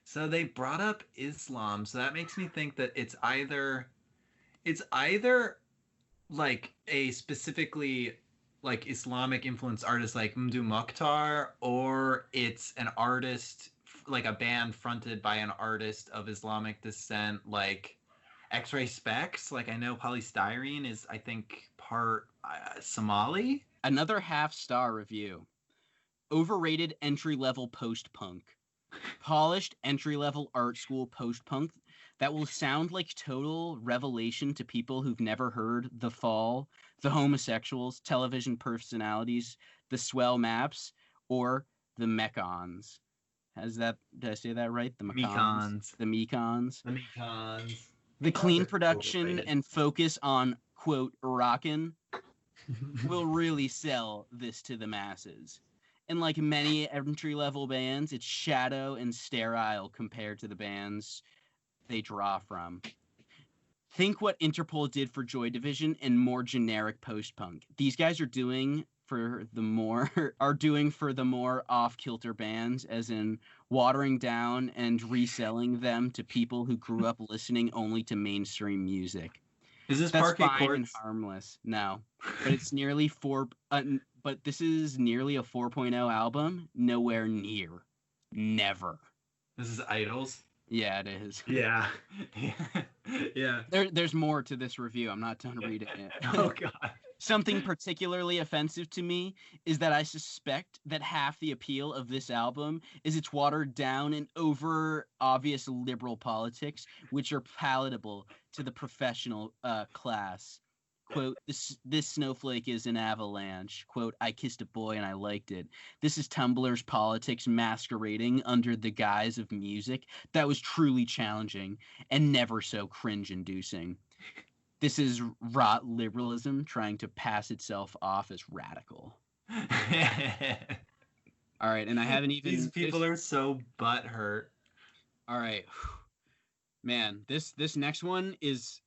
Speaker 2: So they brought up Islam, so that makes me think that it's either like a specifically like Islamic influenced artist like Mdu Mokhtar, or it's an artist like a band fronted by an artist of Islamic descent like X-Ray Specs. Like I know Polystyrene is I think part Somali.
Speaker 1: Another half-star review. Overrated entry-level post-punk. Polished entry-level art school post-punk that will sound like total revelation to people who've never heard The Fall, The Homosexuals, Television Personalities, The Swell Maps, or The Mekons. Did I say that right? The Mekons. The Mekons.
Speaker 2: The Mekons.
Speaker 1: The clean production and focus on, quote, rockin' will really sell this to the masses. And like many entry-level bands, it's shadow and sterile compared to the bands they draw from. Think what Interpol did for Joy Division and more generic post-punk. These guys are doing for the more off-kilter bands, as in watering down and reselling them to people who grew up listening only to mainstream music.
Speaker 2: Is this
Speaker 1: That's
Speaker 2: Parquet
Speaker 1: fine
Speaker 2: Courts?
Speaker 1: and harmless. No, but it's nearly but this is nearly a 4.0 album. Nowhere near. Never.
Speaker 2: This is Idols?
Speaker 1: Yeah, it is.
Speaker 2: Yeah. Yeah.
Speaker 1: There's more to this review. I'm not done reading it.
Speaker 2: Oh, God.
Speaker 1: Something particularly offensive to me is that I suspect that half the appeal of this album is its watered down and over obvious liberal politics, which are palatable to the professional class. Quote, this snowflake is an avalanche. Quote, I kissed a boy and I liked it. This is Tumblr's politics masquerading under the guise of music that was truly challenging and never so cringe-inducing. This is rot liberalism trying to pass itself off as radical. All right, and I haven't even...
Speaker 2: These people are so butthurt.
Speaker 1: All right. Man, this next one is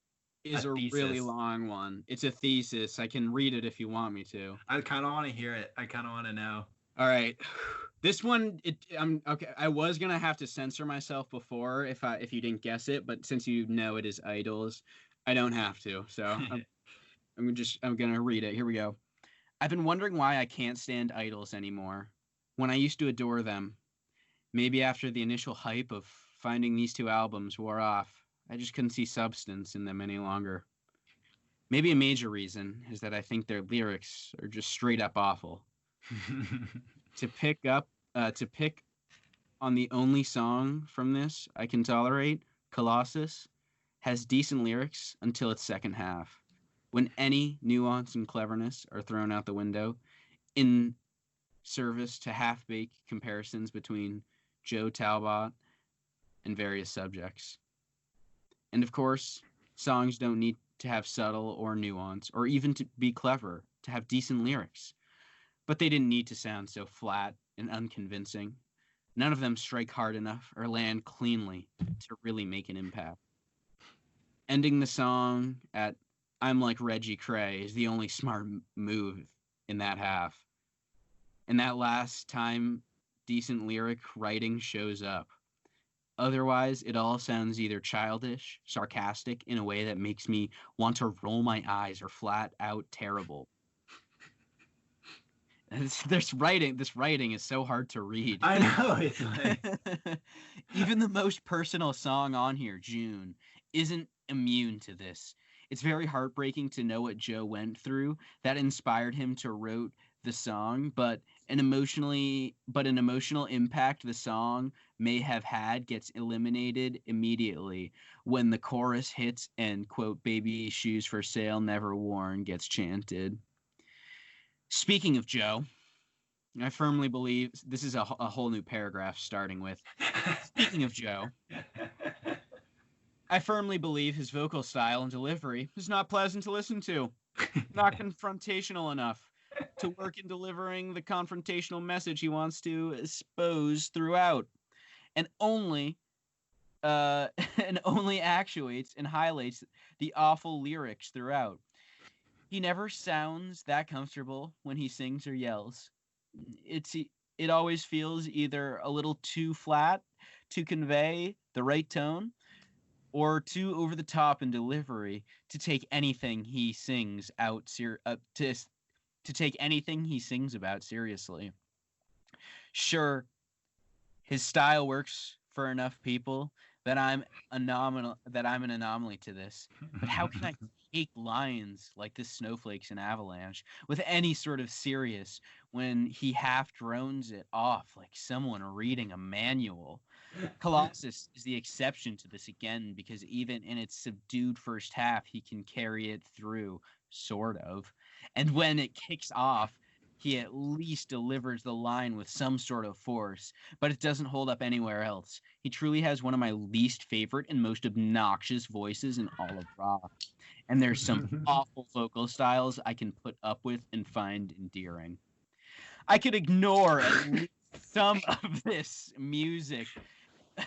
Speaker 1: a really long one. It's a thesis. I can read it if you want me to.
Speaker 2: I kind of want to hear it. I kind of want to know.
Speaker 1: All right. This one, I'm okay. I was gonna have to censor myself before if you didn't guess it, but since you know it is Idols, I don't have to. So I'm gonna read it. Here we go. I've been wondering why I can't stand Idols anymore. When I used to adore them, maybe after the initial hype of finding these 2 albums wore off, I just couldn't see substance in them any longer. Maybe a major reason is that I think their lyrics are just straight up awful. To pick on the only song from this I can tolerate, Colossus, has decent lyrics until its second half, when any nuance and cleverness are thrown out the window in service to half-baked comparisons between Joe Talbot and various subjects. And of course, songs don't need to have subtle or nuance, or even to be clever, to have decent lyrics. But they didn't need to sound so flat and unconvincing. None of them strike hard enough or land cleanly to really make an impact. Ending the song at I'm like Reggie Cray is the only smart move in that half. And that last time decent lyric writing shows up. Otherwise, it all sounds either childish, sarcastic in a way that makes me want to roll my eyes, or flat out terrible. This writing is so hard to read.
Speaker 2: I know. It's like...
Speaker 1: Even the most personal song on here, June, isn't immune to this. It's very heartbreaking to know what Joe went through that inspired him to wrote the song, but an emotional impact the song may have had gets eliminated immediately when the chorus hits and, quote, baby shoes for sale never worn gets chanted. Speaking of Joe, I firmly believe this is a whole new paragraph starting with, speaking of Joe, I firmly believe his vocal style and delivery is not pleasant to listen to, not confrontational enough to work in delivering the confrontational message he wants to expose throughout, and only
Speaker 4: and only actuates and highlights the awful lyrics throughout. He never sounds that comfortable when he sings or yells. It's it always feels either a little too flat to convey the right tone or too over the top in delivery to take anything he sings out to take anything he sings about seriously. Sure, his style works for enough people that I'm an anomaly to this. But how can I take lines like this snowflakes and avalanche with any sort of serious when he half drones it off like someone reading a manual? Colossus is the exception to this again because even in its subdued first half, he can carry it through, sort of. And when it kicks off, he at least delivers the line with some sort of force, but it doesn't hold up anywhere else. He truly has one of my least favorite and most obnoxious voices in all of rock. And there's some awful vocal styles I can put up with and find endearing. I could ignore at least some of this music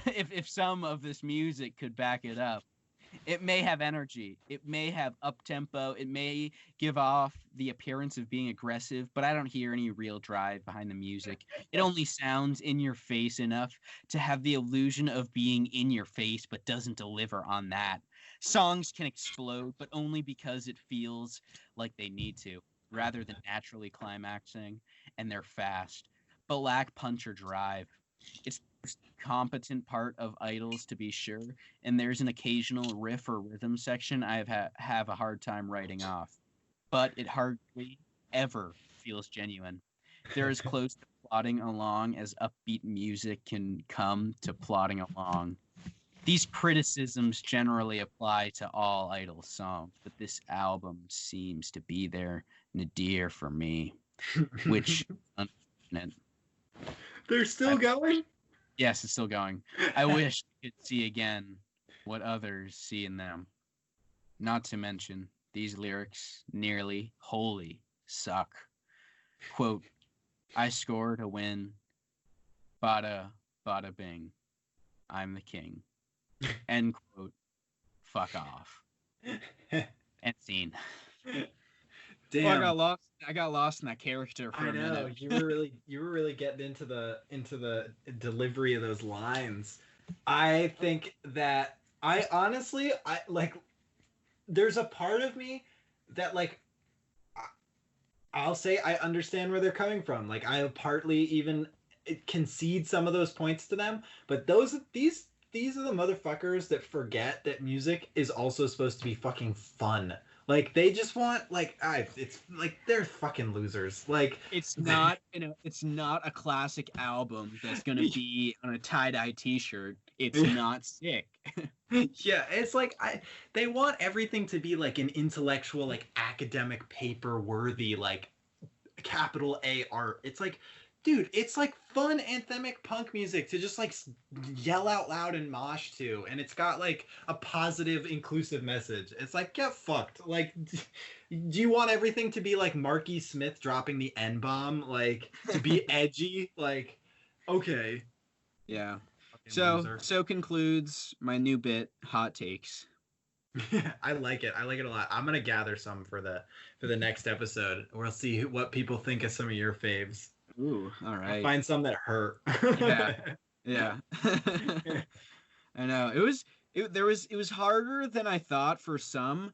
Speaker 4: if some of this music could back it up. It may have energy. It may have up tempo. It may give off the appearance of being aggressive, but I don't hear any real drive behind the music. It only sounds in your face enough to have the illusion of being in your face, but doesn't deliver on that. Songs can explode, but only because it feels like they need to, rather than naturally climaxing, and they're fast, but lack punch or drive. It's the most competent part of Idols, to be sure, and there's an occasional riff or rhythm section I have a hard time writing off, but it hardly ever feels genuine. They're as close to plodding along as upbeat music can come to plodding along. These criticisms generally apply to all Idols songs, but this album seems to be their nadir for me, which is unfortunate.
Speaker 2: They're still going?
Speaker 4: Yes, it's still going. I wish I could see again what others see in them. Not to mention, these lyrics nearly wholly suck. Quote, I scored a win. Bada, bada bing. I'm the king. End quote. Fuck off. End scene.
Speaker 2: Damn.
Speaker 1: Well, I got lost in that character for
Speaker 3: I
Speaker 1: a
Speaker 3: know
Speaker 1: minute.
Speaker 3: you were really getting into the delivery of those lines. I think that I honestly I like. There's a part of me that like I'll say I understand where they're coming from. Like I partly even concede some of those points to them, but these are the motherfuckers that forget that music is also supposed to be fucking fun. Like they just want like it's like they're fucking losers. Like
Speaker 1: It's not it's not a classic album that's gonna be on a tie-dye t-shirt. It's not sick.
Speaker 2: Yeah, it's like they want everything to be like an intellectual, like academic paper worthy, like capital A art. It's like, dude, it's like fun anthemic punk music to just like yell out loud and mosh to, and it's got like a positive, inclusive message. It's like, get fucked. Like, do you want everything to be like Marky Smith dropping the N bomb, like to be edgy? Like, okay.
Speaker 1: Yeah.
Speaker 2: Fucking loser.
Speaker 1: So concludes my new bit, hot takes.
Speaker 2: I like it. I like it a lot. I'm gonna gather some for the next episode. We'll see what people think of some of your faves.
Speaker 1: Ooh, all
Speaker 2: I'll
Speaker 1: right.
Speaker 2: find some that hurt.
Speaker 1: Yeah. I know. It was harder than I thought for some.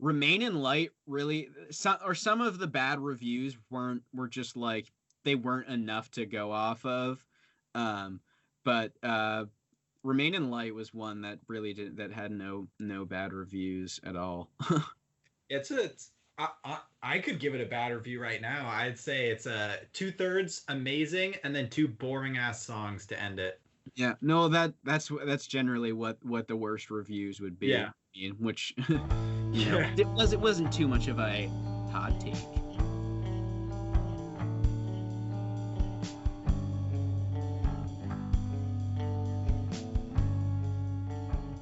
Speaker 1: Remain in Light really some of the bad reviews were just like they weren't enough to go off of. But Remain in Light was one that really that had no bad reviews at all.
Speaker 2: I could give it a bad review right now. I'd say it's a 2/3 amazing and then 2 boring ass songs to end it.
Speaker 1: Yeah, no, that's generally what the worst reviews would be.
Speaker 2: Yeah.
Speaker 1: Which you know, it wasn't too much of a hot take.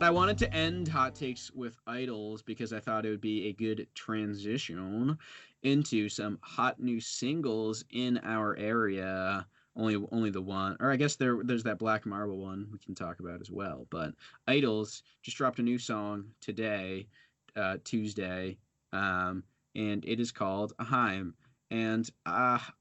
Speaker 1: I wanted to end hot takes with Idols because I thought it would be a good transition into some hot new singles in our area. only the one, or I guess there's that Black Marble one we can talk about as well. But Idols just dropped a new song today, Tuesday, and it is called Aheim. And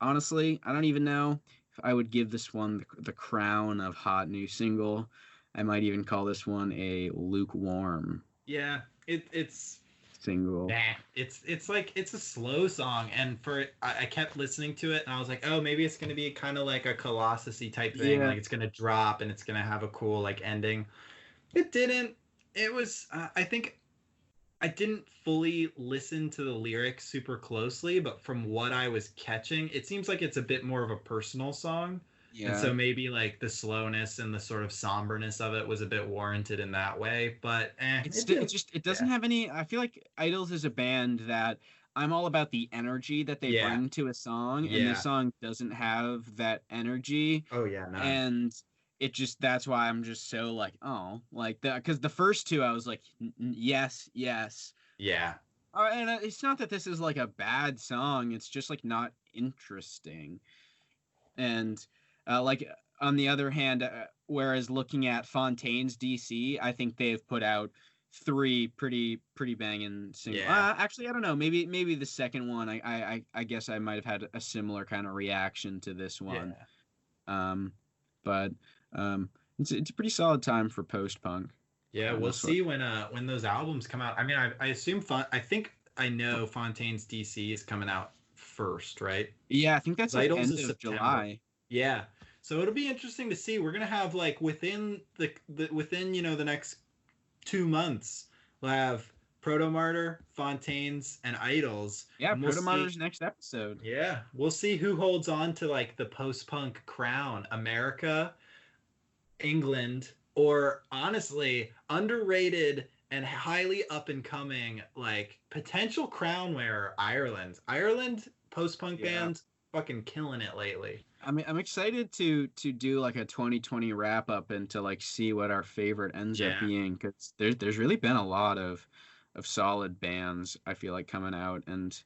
Speaker 1: honestly, I don't even know if I would give this one the crown of hot new single. I might even call this one a lukewarm
Speaker 2: Yeah, it's
Speaker 1: single.
Speaker 2: nah. It's like it's a slow song, and I kept listening to it, and I was like, oh, maybe it's gonna be kind of like a Colossus-y type thing,
Speaker 1: Yeah.
Speaker 2: like it's gonna drop and it's gonna have a cool like ending. It didn't. It was. I think I didn't fully listen to the lyrics super closely, but from what I was catching, it seems like it's a bit more of a personal song. And
Speaker 1: Yeah.
Speaker 2: so maybe like the slowness and the sort of somberness of it was a bit warranted in that way. But
Speaker 1: It doesn't have any. I feel like Idols is a band that I'm all about the energy that they
Speaker 2: Yeah.
Speaker 1: bring to a song, and
Speaker 2: Yeah.
Speaker 1: this song doesn't have that energy,
Speaker 2: Oh yeah, no.
Speaker 1: and it just that's why I'm just so like, oh, like that, because the first two I was like, yes, yes.
Speaker 2: Yeah.
Speaker 1: And it's not that this is like a bad song, it's just like not interesting. And like on the other hand, whereas looking at Fontaine's DC, I think they've put out three pretty banging singles.
Speaker 2: Yeah.
Speaker 1: Actually, I don't know. Maybe the second one. I guess I might have had a similar kind of reaction to this one.
Speaker 2: Yeah.
Speaker 1: But it's a pretty solid time for post punk.
Speaker 2: Yeah, we'll see when those albums come out. I mean, I assume I think I know Fontaine's DC is coming out first, right?
Speaker 1: Yeah, I think that's like
Speaker 2: Idols
Speaker 1: end
Speaker 2: is
Speaker 1: of
Speaker 2: September.
Speaker 1: July.
Speaker 2: Yeah. So it'll be interesting to see. We're gonna have like within the within the next 2 months, we'll have Proto Martyr, Fontaine's, and Idols.
Speaker 1: Yeah,
Speaker 2: And we'll
Speaker 1: Proto Martyr's
Speaker 2: see-
Speaker 1: next episode.
Speaker 2: Yeah, we'll see who holds on to like the post-punk crown. America, England, or honestly, underrated and highly up and coming, like potential crown wearer, Ireland. Ireland post-punk
Speaker 1: Yeah.
Speaker 2: bands fucking killing it lately.
Speaker 1: I mean, I'm excited to do like a 2020 wrap up and to like see what our favorite ends up
Speaker 2: Yeah.
Speaker 1: being, because there's really been a lot of solid bands I feel like coming out, and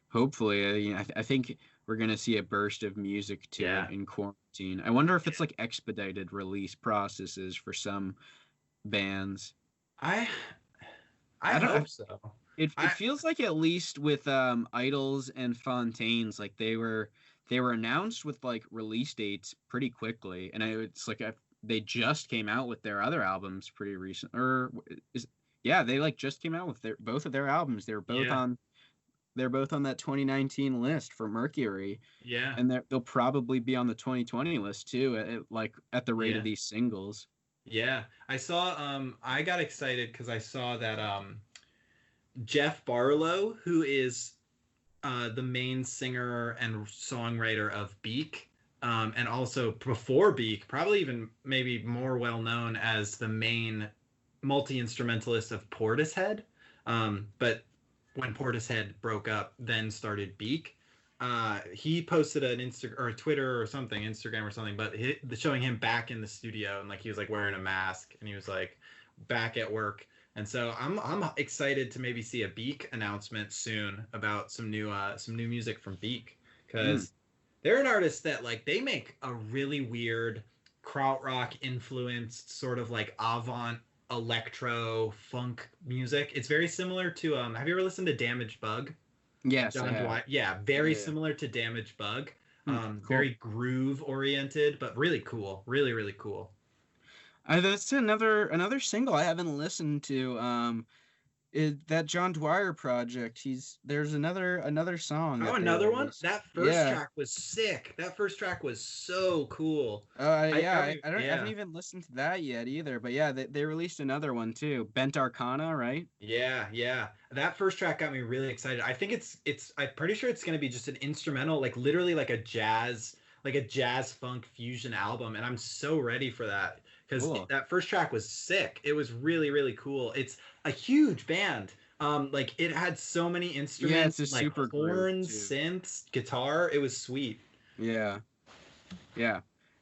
Speaker 1: hopefully I think we're gonna see a burst of music to
Speaker 2: Yeah.
Speaker 1: it in quarantine. I wonder if it's like expedited release processes for some bands.
Speaker 2: I
Speaker 1: I don't-
Speaker 2: hope so.
Speaker 1: It
Speaker 2: I-
Speaker 1: feels like, at least with Idols and Fontaine's, like they were announced with like release dates pretty quickly, and it's like they just came out with their other albums pretty recent, or they like just came out with both of their albums. They're both
Speaker 2: Yeah.
Speaker 1: on that 2019 list for Mercury,
Speaker 2: Yeah.
Speaker 1: and they'll probably be on the 2020 list too, at the rate
Speaker 2: Yeah.
Speaker 1: of these singles.
Speaker 2: Yeah. I saw I got excited because I saw that Jeff Barlow, who is the main singer and songwriter of Beak, and also before Beak, probably even maybe more well known as the main multi-instrumentalist of Portishead. But when Portishead broke up, then started Beak. He posted an Instagram or Twitter or something, Instagram or something, but showing him back in the studio, and like he was like wearing a mask, and he was like back at work. And so I'm excited to maybe see a Beak announcement soon about some new music from Beak, because they're an artist that like they make a really weird krautrock influenced sort of like avant electro funk music. It's very similar to have you ever listened to Damaged Bug?
Speaker 1: Yes,
Speaker 2: John
Speaker 1: I have.
Speaker 2: Dwight. Yeah, very
Speaker 1: Yeah.
Speaker 2: similar to Damaged Bug.
Speaker 1: Cool.
Speaker 2: Very groove oriented, but really cool. Really, really cool.
Speaker 1: That's another single I haven't listened to. That John Dwyer project. There's another song.
Speaker 2: Oh,
Speaker 1: that they
Speaker 2: another one?
Speaker 1: released.
Speaker 2: That first
Speaker 1: Yeah.
Speaker 2: track was sick. That first track was so cool.
Speaker 1: I
Speaker 2: I
Speaker 1: haven't even listened to that yet either. But yeah, they released another one too. Bent Arcana, right?
Speaker 2: Yeah. That first track got me really excited. I think I'm pretty sure it's gonna be just an instrumental, like literally like a jazz funk fusion album, and I'm so ready for that. Because
Speaker 1: Cool.
Speaker 2: that first track was sick. It was really, really cool. It's a huge band. Like it had so many instruments,
Speaker 1: it's a
Speaker 2: like
Speaker 1: super group,
Speaker 2: horns,
Speaker 1: too.
Speaker 2: synths, guitar. It was sweet.
Speaker 1: Yeah.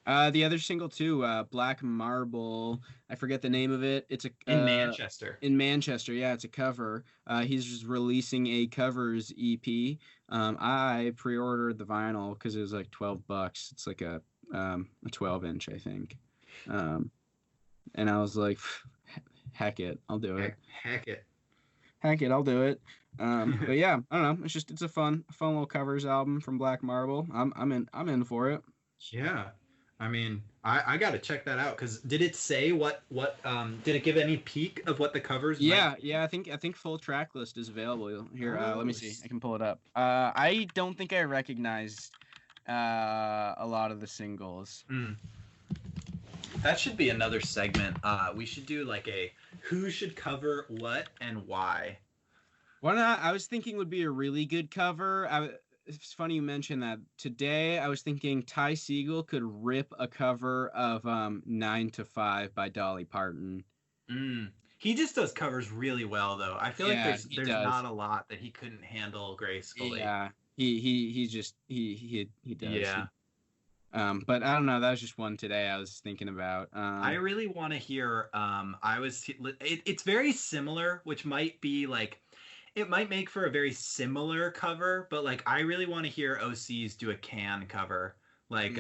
Speaker 1: The other single too, Black Marble. I forget the name of it. It's a
Speaker 2: In Manchester.
Speaker 1: in Manchester. Yeah, it's a cover. He's just releasing a covers EP. I pre-ordered the vinyl because it was like $12. It's like a 12-inch, I think. And I was like, heck it, I'll do it.
Speaker 2: Heck it.
Speaker 1: Heck it, I'll do it. But yeah, I don't know. It's a fun little covers album from Black Marble. I'm in for it.
Speaker 2: Yeah. I mean, I got to check that out because did it say what did it give any peek of what the covers?
Speaker 1: Yeah,
Speaker 2: might be?
Speaker 1: yeah. I think full track list is available here.
Speaker 2: Oh,
Speaker 1: Let me see. I can pull it up. I don't think I recognized a lot of the singles.
Speaker 2: That should be another segment. We should do like a who should cover what and why.
Speaker 1: Why not? I was thinking would be a really good cover. It's funny you mentioned that. Today I was thinking Ty Segall could rip a cover of 9 to 5 by Dolly Parton.
Speaker 2: He just does covers really well though. I feel like there's
Speaker 1: does.
Speaker 2: not a lot that he couldn't handle gracefully.
Speaker 1: Yeah. He does.
Speaker 2: Yeah.
Speaker 1: But I don't know. That was just one today I was thinking about.
Speaker 2: I really want to hear. It's very similar, which might be like, it might make for a very similar cover. But like, I really want to hear OCs do a Can cover, like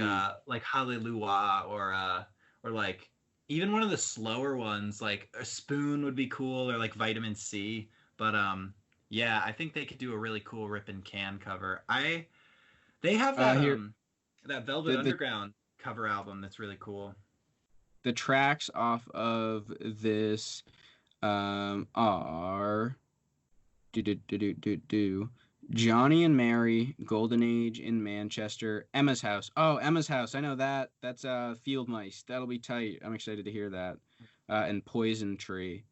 Speaker 2: Hallelujah, or like even one of the slower ones, like a Spoon would be cool, or like Vitamin C. But yeah, I think they could do a really cool Rippin' Can cover. They have that that Velvet Underground cover album that's really cool.
Speaker 1: The tracks off of this are Johnny and Mary, Golden Age in Manchester, Emma's House. Oh, Emma's House. I know that. That's Field Mice. That'll be tight. I'm excited to hear that. And Poison Tree.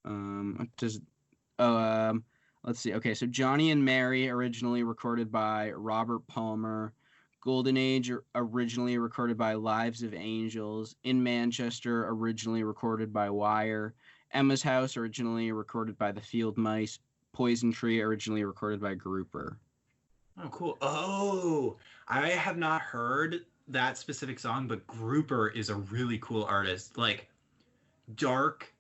Speaker 1: Let's see. Okay, so Johnny and Mary, originally recorded by Robert Palmer. Golden Age, originally recorded by Lives of Angels. In Manchester, originally recorded by Wire. Emma's House, originally recorded by the Field Mice. Poison Tree, originally recorded by Grouper.
Speaker 2: Oh, cool. Oh, I have not heard that specific song, but Grouper is a really cool artist. Like, dark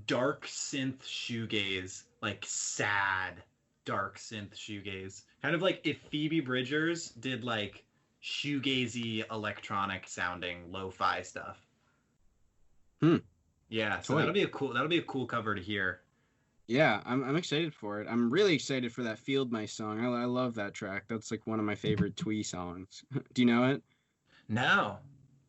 Speaker 2: synth shoegaze, like sad dark synth shoegaze. Kind of like if Phoebe Bridgers did like shoegazy electronic sounding lo-fi stuff. Yeah, so that'll be a cool cover to hear.
Speaker 1: Yeah, I'm excited for it. I'm really excited for that Field Mice song. I love that track. That's like one of my favorite Twee songs. Do you know it?
Speaker 2: No.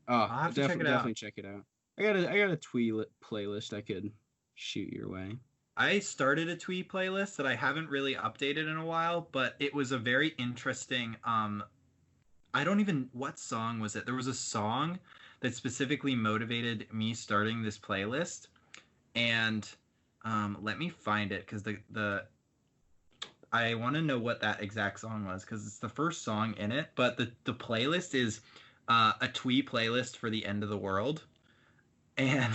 Speaker 1: Oh,
Speaker 2: I'll have to check it out.
Speaker 1: Definitely check it out. I got a Twee playlist I could shoot your way.
Speaker 2: I started a Twee playlist that I haven't really updated in a while, but it was a very interesting what song was it? There was a song that specifically motivated me starting this playlist, and let me find it because I want to know what that exact song was because it's the first song in it. But the playlist is a Twee playlist for the end of the world, and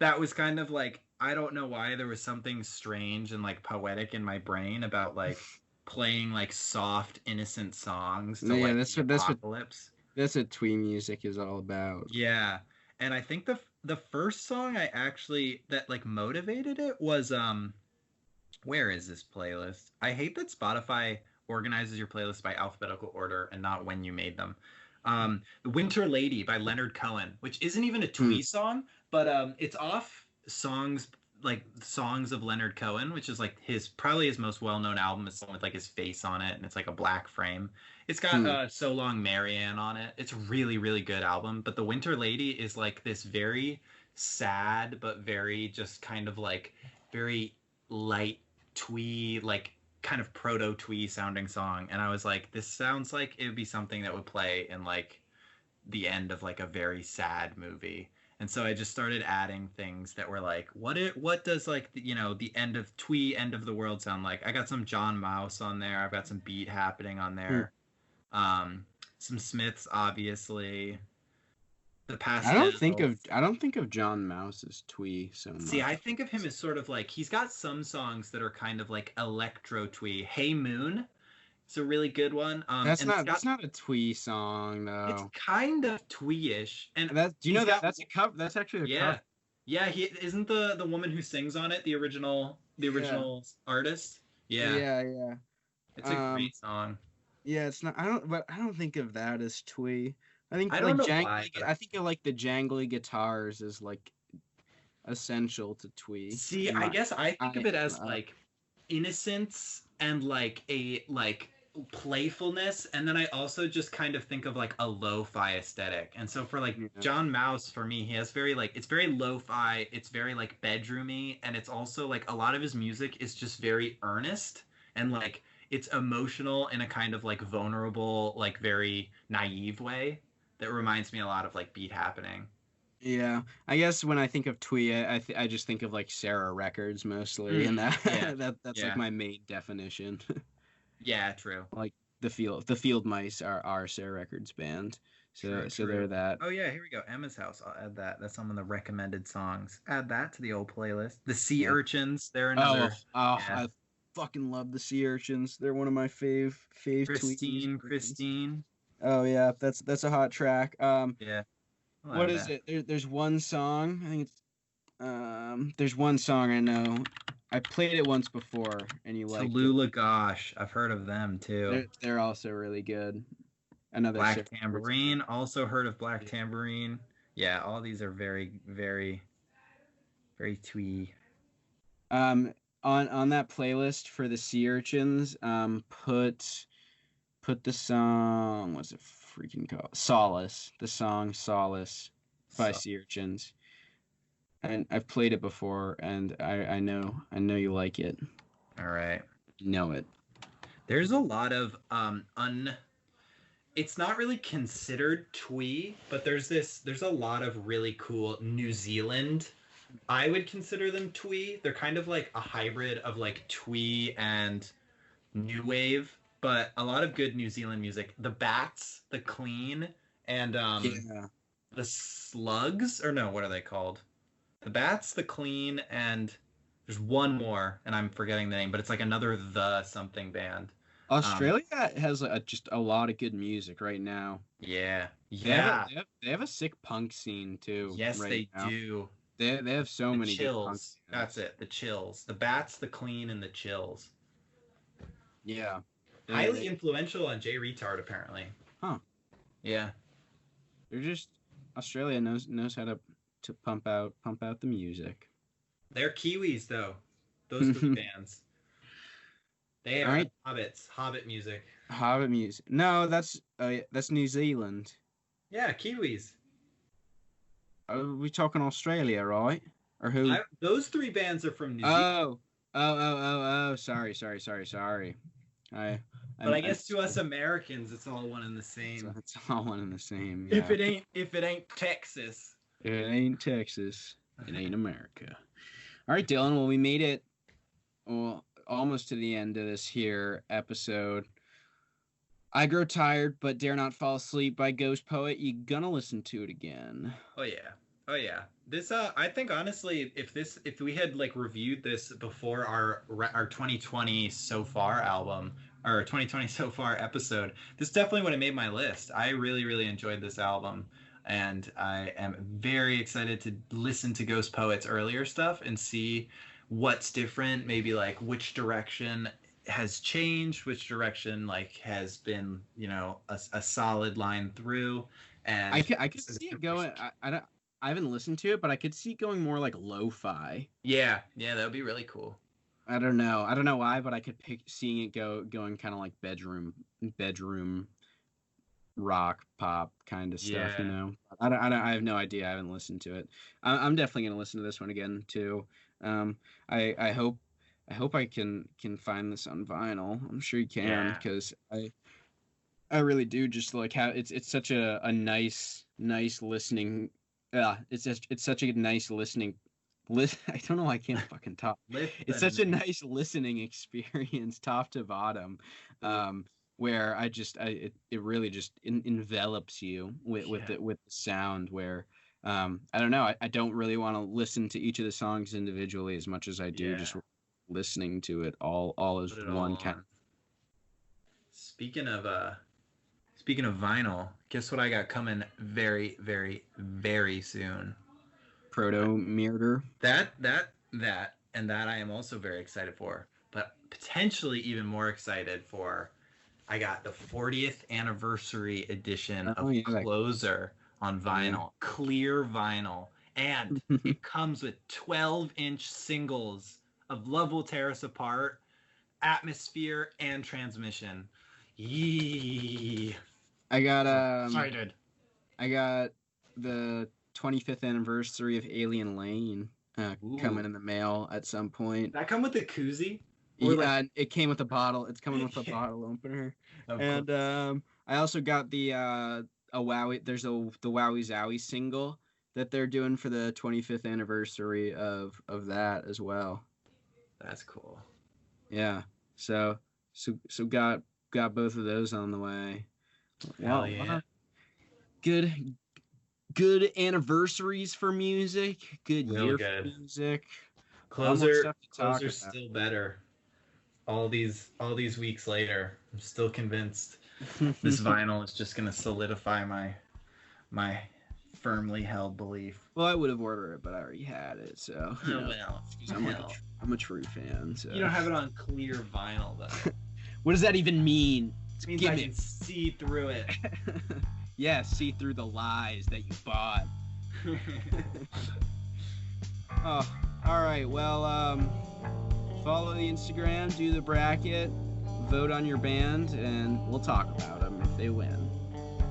Speaker 2: that was kind of like, I don't know why, there was something strange and like poetic in my brain about like playing like soft, innocent songs to like the apocalypse.
Speaker 1: That's what Twee music is all about.
Speaker 2: Yeah, and I think the first song that like motivated it was where is this playlist? I hate that Spotify organizes your playlist by alphabetical order and not when you made them. The Winter Lady by Leonard Cohen, which isn't even a Twee song, but it's off songs of Leonard Cohen, which is like probably his most well-known album. It's with like his face on it, and it's like a black frame. It's got So Long Marianne on it. It's a really, really good album. But The Winter Lady is like this very sad, but very just kind of like very light Twee, like kind of proto Twee sounding song. And I was like, this sounds like it would be something that would play in like the end of like a very sad movie. And so I just started adding things that were like, what does like the end of Twee, end of the world sound like? I got some John Mouse on there. I've got some beat happening on there. Some Smiths, obviously. The Pastels.
Speaker 1: I don't think of John Mouse as Twee so much.
Speaker 2: See, I think of him as sort of like, he's got some songs that are kind of like electro Twee. Hey Moon It's a really good one.
Speaker 1: That's
Speaker 2: and
Speaker 1: not
Speaker 2: it's got,
Speaker 1: that's not a twee song
Speaker 2: it's
Speaker 1: though.
Speaker 2: kind of twee-ish. And
Speaker 1: Do you know
Speaker 2: he's
Speaker 1: that
Speaker 2: got,
Speaker 1: that's a cover? That's actually a
Speaker 2: yeah.
Speaker 1: cover.
Speaker 2: Yeah, he isn't the woman who sings on it, the original
Speaker 1: Yeah.
Speaker 2: artist. Yeah.
Speaker 1: Yeah.
Speaker 2: It's a great song.
Speaker 1: Yeah, it's not. I don't think of that as twee. I think
Speaker 2: I
Speaker 1: like
Speaker 2: don't know why,
Speaker 1: jangly.
Speaker 2: but
Speaker 1: I think of like the jangly guitars as like essential to twee.
Speaker 2: see,
Speaker 1: In
Speaker 2: I
Speaker 1: my,
Speaker 2: guess I think of
Speaker 1: I
Speaker 2: it as like innocence and like a like playfulness, and then I also just kind of think of like a lo-fi aesthetic. And so for like
Speaker 1: yeah.
Speaker 2: John Mouse, for me, he has very like, it's very lo-fi, it's very like bedroomy, and it's also like a lot of his music is just very earnest and like it's emotional in a kind of like vulnerable, like very naive way that reminds me a lot of like Beat Happening.
Speaker 1: Yeah, I guess when I think of twee, I just think of like Sarah Records mostly, and that
Speaker 2: Yeah,
Speaker 1: that's like
Speaker 2: yeah,
Speaker 1: my main definition.
Speaker 2: yeah, true.
Speaker 1: Like the Field Mice are Sarah Records band,
Speaker 2: True,
Speaker 1: so
Speaker 2: true.
Speaker 1: they're that.
Speaker 2: Oh yeah, here we go. Emma's House. I'll add that. That's some of the recommended songs. Add that to the old playlist. The Sea
Speaker 1: Yeah.
Speaker 2: Urchins. They're
Speaker 1: Oh,
Speaker 2: another. Yeah.
Speaker 1: I fucking love the Sea Urchins. They're one of my fave tweets.
Speaker 2: Christine.
Speaker 1: Oh yeah, that's a hot track.
Speaker 2: Yeah. I'll
Speaker 1: What
Speaker 2: add
Speaker 1: is
Speaker 2: that.
Speaker 1: it? There's one song. I think it's there's one song I know. I played it once before, and you liked it.
Speaker 2: Tallulah Gosh. I've heard of them too.
Speaker 1: They're also really good. Another
Speaker 2: Black
Speaker 1: Sarah Records
Speaker 2: Tambourine.
Speaker 1: band.
Speaker 2: Also heard of Black Tambourine. Yeah, all these are very, very, very twee.
Speaker 1: On that playlist for the Sea Urchins, put the song, what's it freaking called? Solace. The song Solace by Sea Urchins. And I've played it before, and I know you like it.
Speaker 2: All right.
Speaker 1: You know it.
Speaker 2: There's a lot of it's not really considered twee, but there's a lot of really cool New Zealand. I would consider them twee. They're kind of like a hybrid of like twee and new wave, but a lot of good New Zealand music. The Bats, the Clean, and
Speaker 1: Yeah.
Speaker 2: the Slugs, or no, what are they called? The Bats, the Clean, and there's one more, and I'm forgetting the name, but it's like another the something band.
Speaker 1: Australia has just a lot of good music right now.
Speaker 2: Yeah,
Speaker 1: They have a sick punk scene too.
Speaker 2: Yes,
Speaker 1: right
Speaker 2: they
Speaker 1: now.
Speaker 2: do.
Speaker 1: They have so
Speaker 2: The
Speaker 1: many good punk
Speaker 2: Chills. That's it. The Chills. The Bats, the Clean, and the Chills.
Speaker 1: Yeah.
Speaker 2: Highly influential on Jay Retard, apparently.
Speaker 1: Huh.
Speaker 2: Yeah.
Speaker 1: They're just Australia knows how to pump out the music.
Speaker 2: They're Kiwis though. Those three bands. They are
Speaker 1: right.
Speaker 2: Hobbit music.
Speaker 1: Hobbit music. No, that's New Zealand.
Speaker 2: Yeah, Kiwis.
Speaker 1: Are we talking Australia, right? Or who?
Speaker 2: Those three bands are from New Zealand.
Speaker 1: Oh. Sorry.
Speaker 2: But I guess to us Americans, it's all one and the same.
Speaker 1: It's all one and the same. Yeah.
Speaker 2: If it ain't Texas.
Speaker 1: It ain't Texas. It ain't America. All right, Dylan. Well, we made it. Well, almost to the end of this here episode. I Grow Tired But Dare Not Fall Asleep by Ghostpoet. You gonna listen to it again?
Speaker 2: Oh yeah. This I think honestly, if we had like reviewed this before our 2020 so far album or 2020 so far episode, this definitely would have made my list. I really enjoyed this album, and I am very excited to listen to Ghostpoet's earlier stuff and see what's different, maybe like which direction has changed, which direction like has been, a solid line through. And
Speaker 1: I could see it going. I haven't listened to it, but I could see it going more like lo-fi.
Speaker 2: Yeah, that would be really cool.
Speaker 1: I don't know why, but I could seeing it going kind of like bedroom rock pop kind of stuff.
Speaker 2: Yeah.
Speaker 1: I have no idea. I haven't listened to it. I'm definitely gonna listen to this one again too. I hope I can find this on vinyl. I'm sure you can, because I really do just like how it's such a nice listening. It's such a nice listening. I don't know why I can't fucking talk. It's such a nice listening experience, top to bottom, where it really just envelops you with the sound. Where I don't know. I don't really want to listen to each of the songs individually as much as I do just listening to it all as one kind of.
Speaker 2: Speaking of vinyl, guess what I got coming very, very, very soon?
Speaker 1: Proto Murder.
Speaker 2: That and that I am also very excited for, but potentially even more excited for. I got the 40th anniversary edition of Closer on vinyl, clear vinyl, and it comes with 12-inch singles of Love Will Tear Us Apart, Atmosphere, and Transmission. Yee.
Speaker 1: I got
Speaker 2: excited.
Speaker 1: I got the 25th anniversary of Alien Lane coming in the mail at some point.
Speaker 2: That come with the koozie?
Speaker 1: Yeah, it came with a bottle. It's coming with a bottle opener. And I also got the Wowie. There's the Wowie Zowie single that they're doing for the 25th anniversary of that as well.
Speaker 2: That's cool.
Speaker 1: Yeah. So got both of those on the way.
Speaker 2: Hell yeah.
Speaker 1: Good anniversaries for music. Good year for music.
Speaker 2: Closer's still better. All these weeks later, I'm still convinced this vinyl is just gonna solidify my firmly held belief.
Speaker 1: Well, I would have ordered it, but I already had it, so I'm a true fan. So.
Speaker 2: You don't have it on clear vinyl though.
Speaker 1: What does that even mean?
Speaker 2: It means I can see through it.
Speaker 1: Yeah, see through the lies that you bought. Oh, all right. Well, follow the Instagram, do the bracket, vote on your band, and we'll talk about them if they win.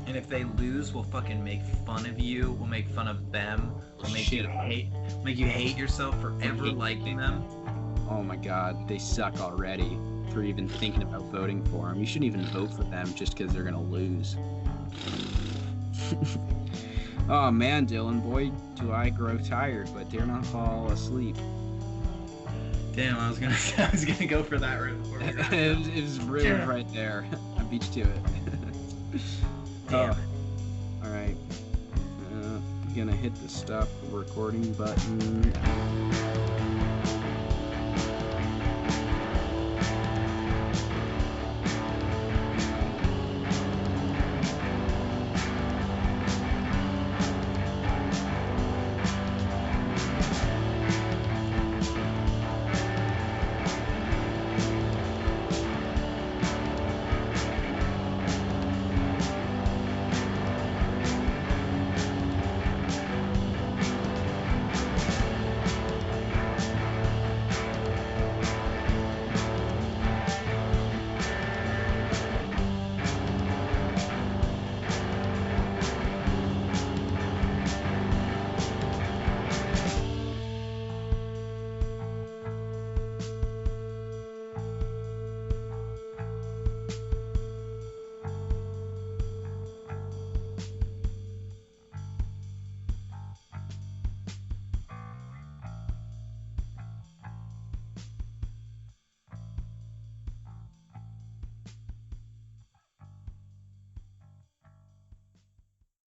Speaker 2: And if they lose, we'll fucking make fun of you. We'll make fun of them. We'll make you hate yourself for ever liking them.
Speaker 1: Oh my God, they suck already for even thinking about voting for them. You shouldn't even vote for them just because they're gonna lose. Oh man, Dylan, boy, do I grow tired, but dare not fall asleep.
Speaker 2: Damn, I was gonna go for that right before.
Speaker 1: It was really right there. I beat you to it.
Speaker 2: Damn.
Speaker 1: All right. I'm gonna hit the stop recording button.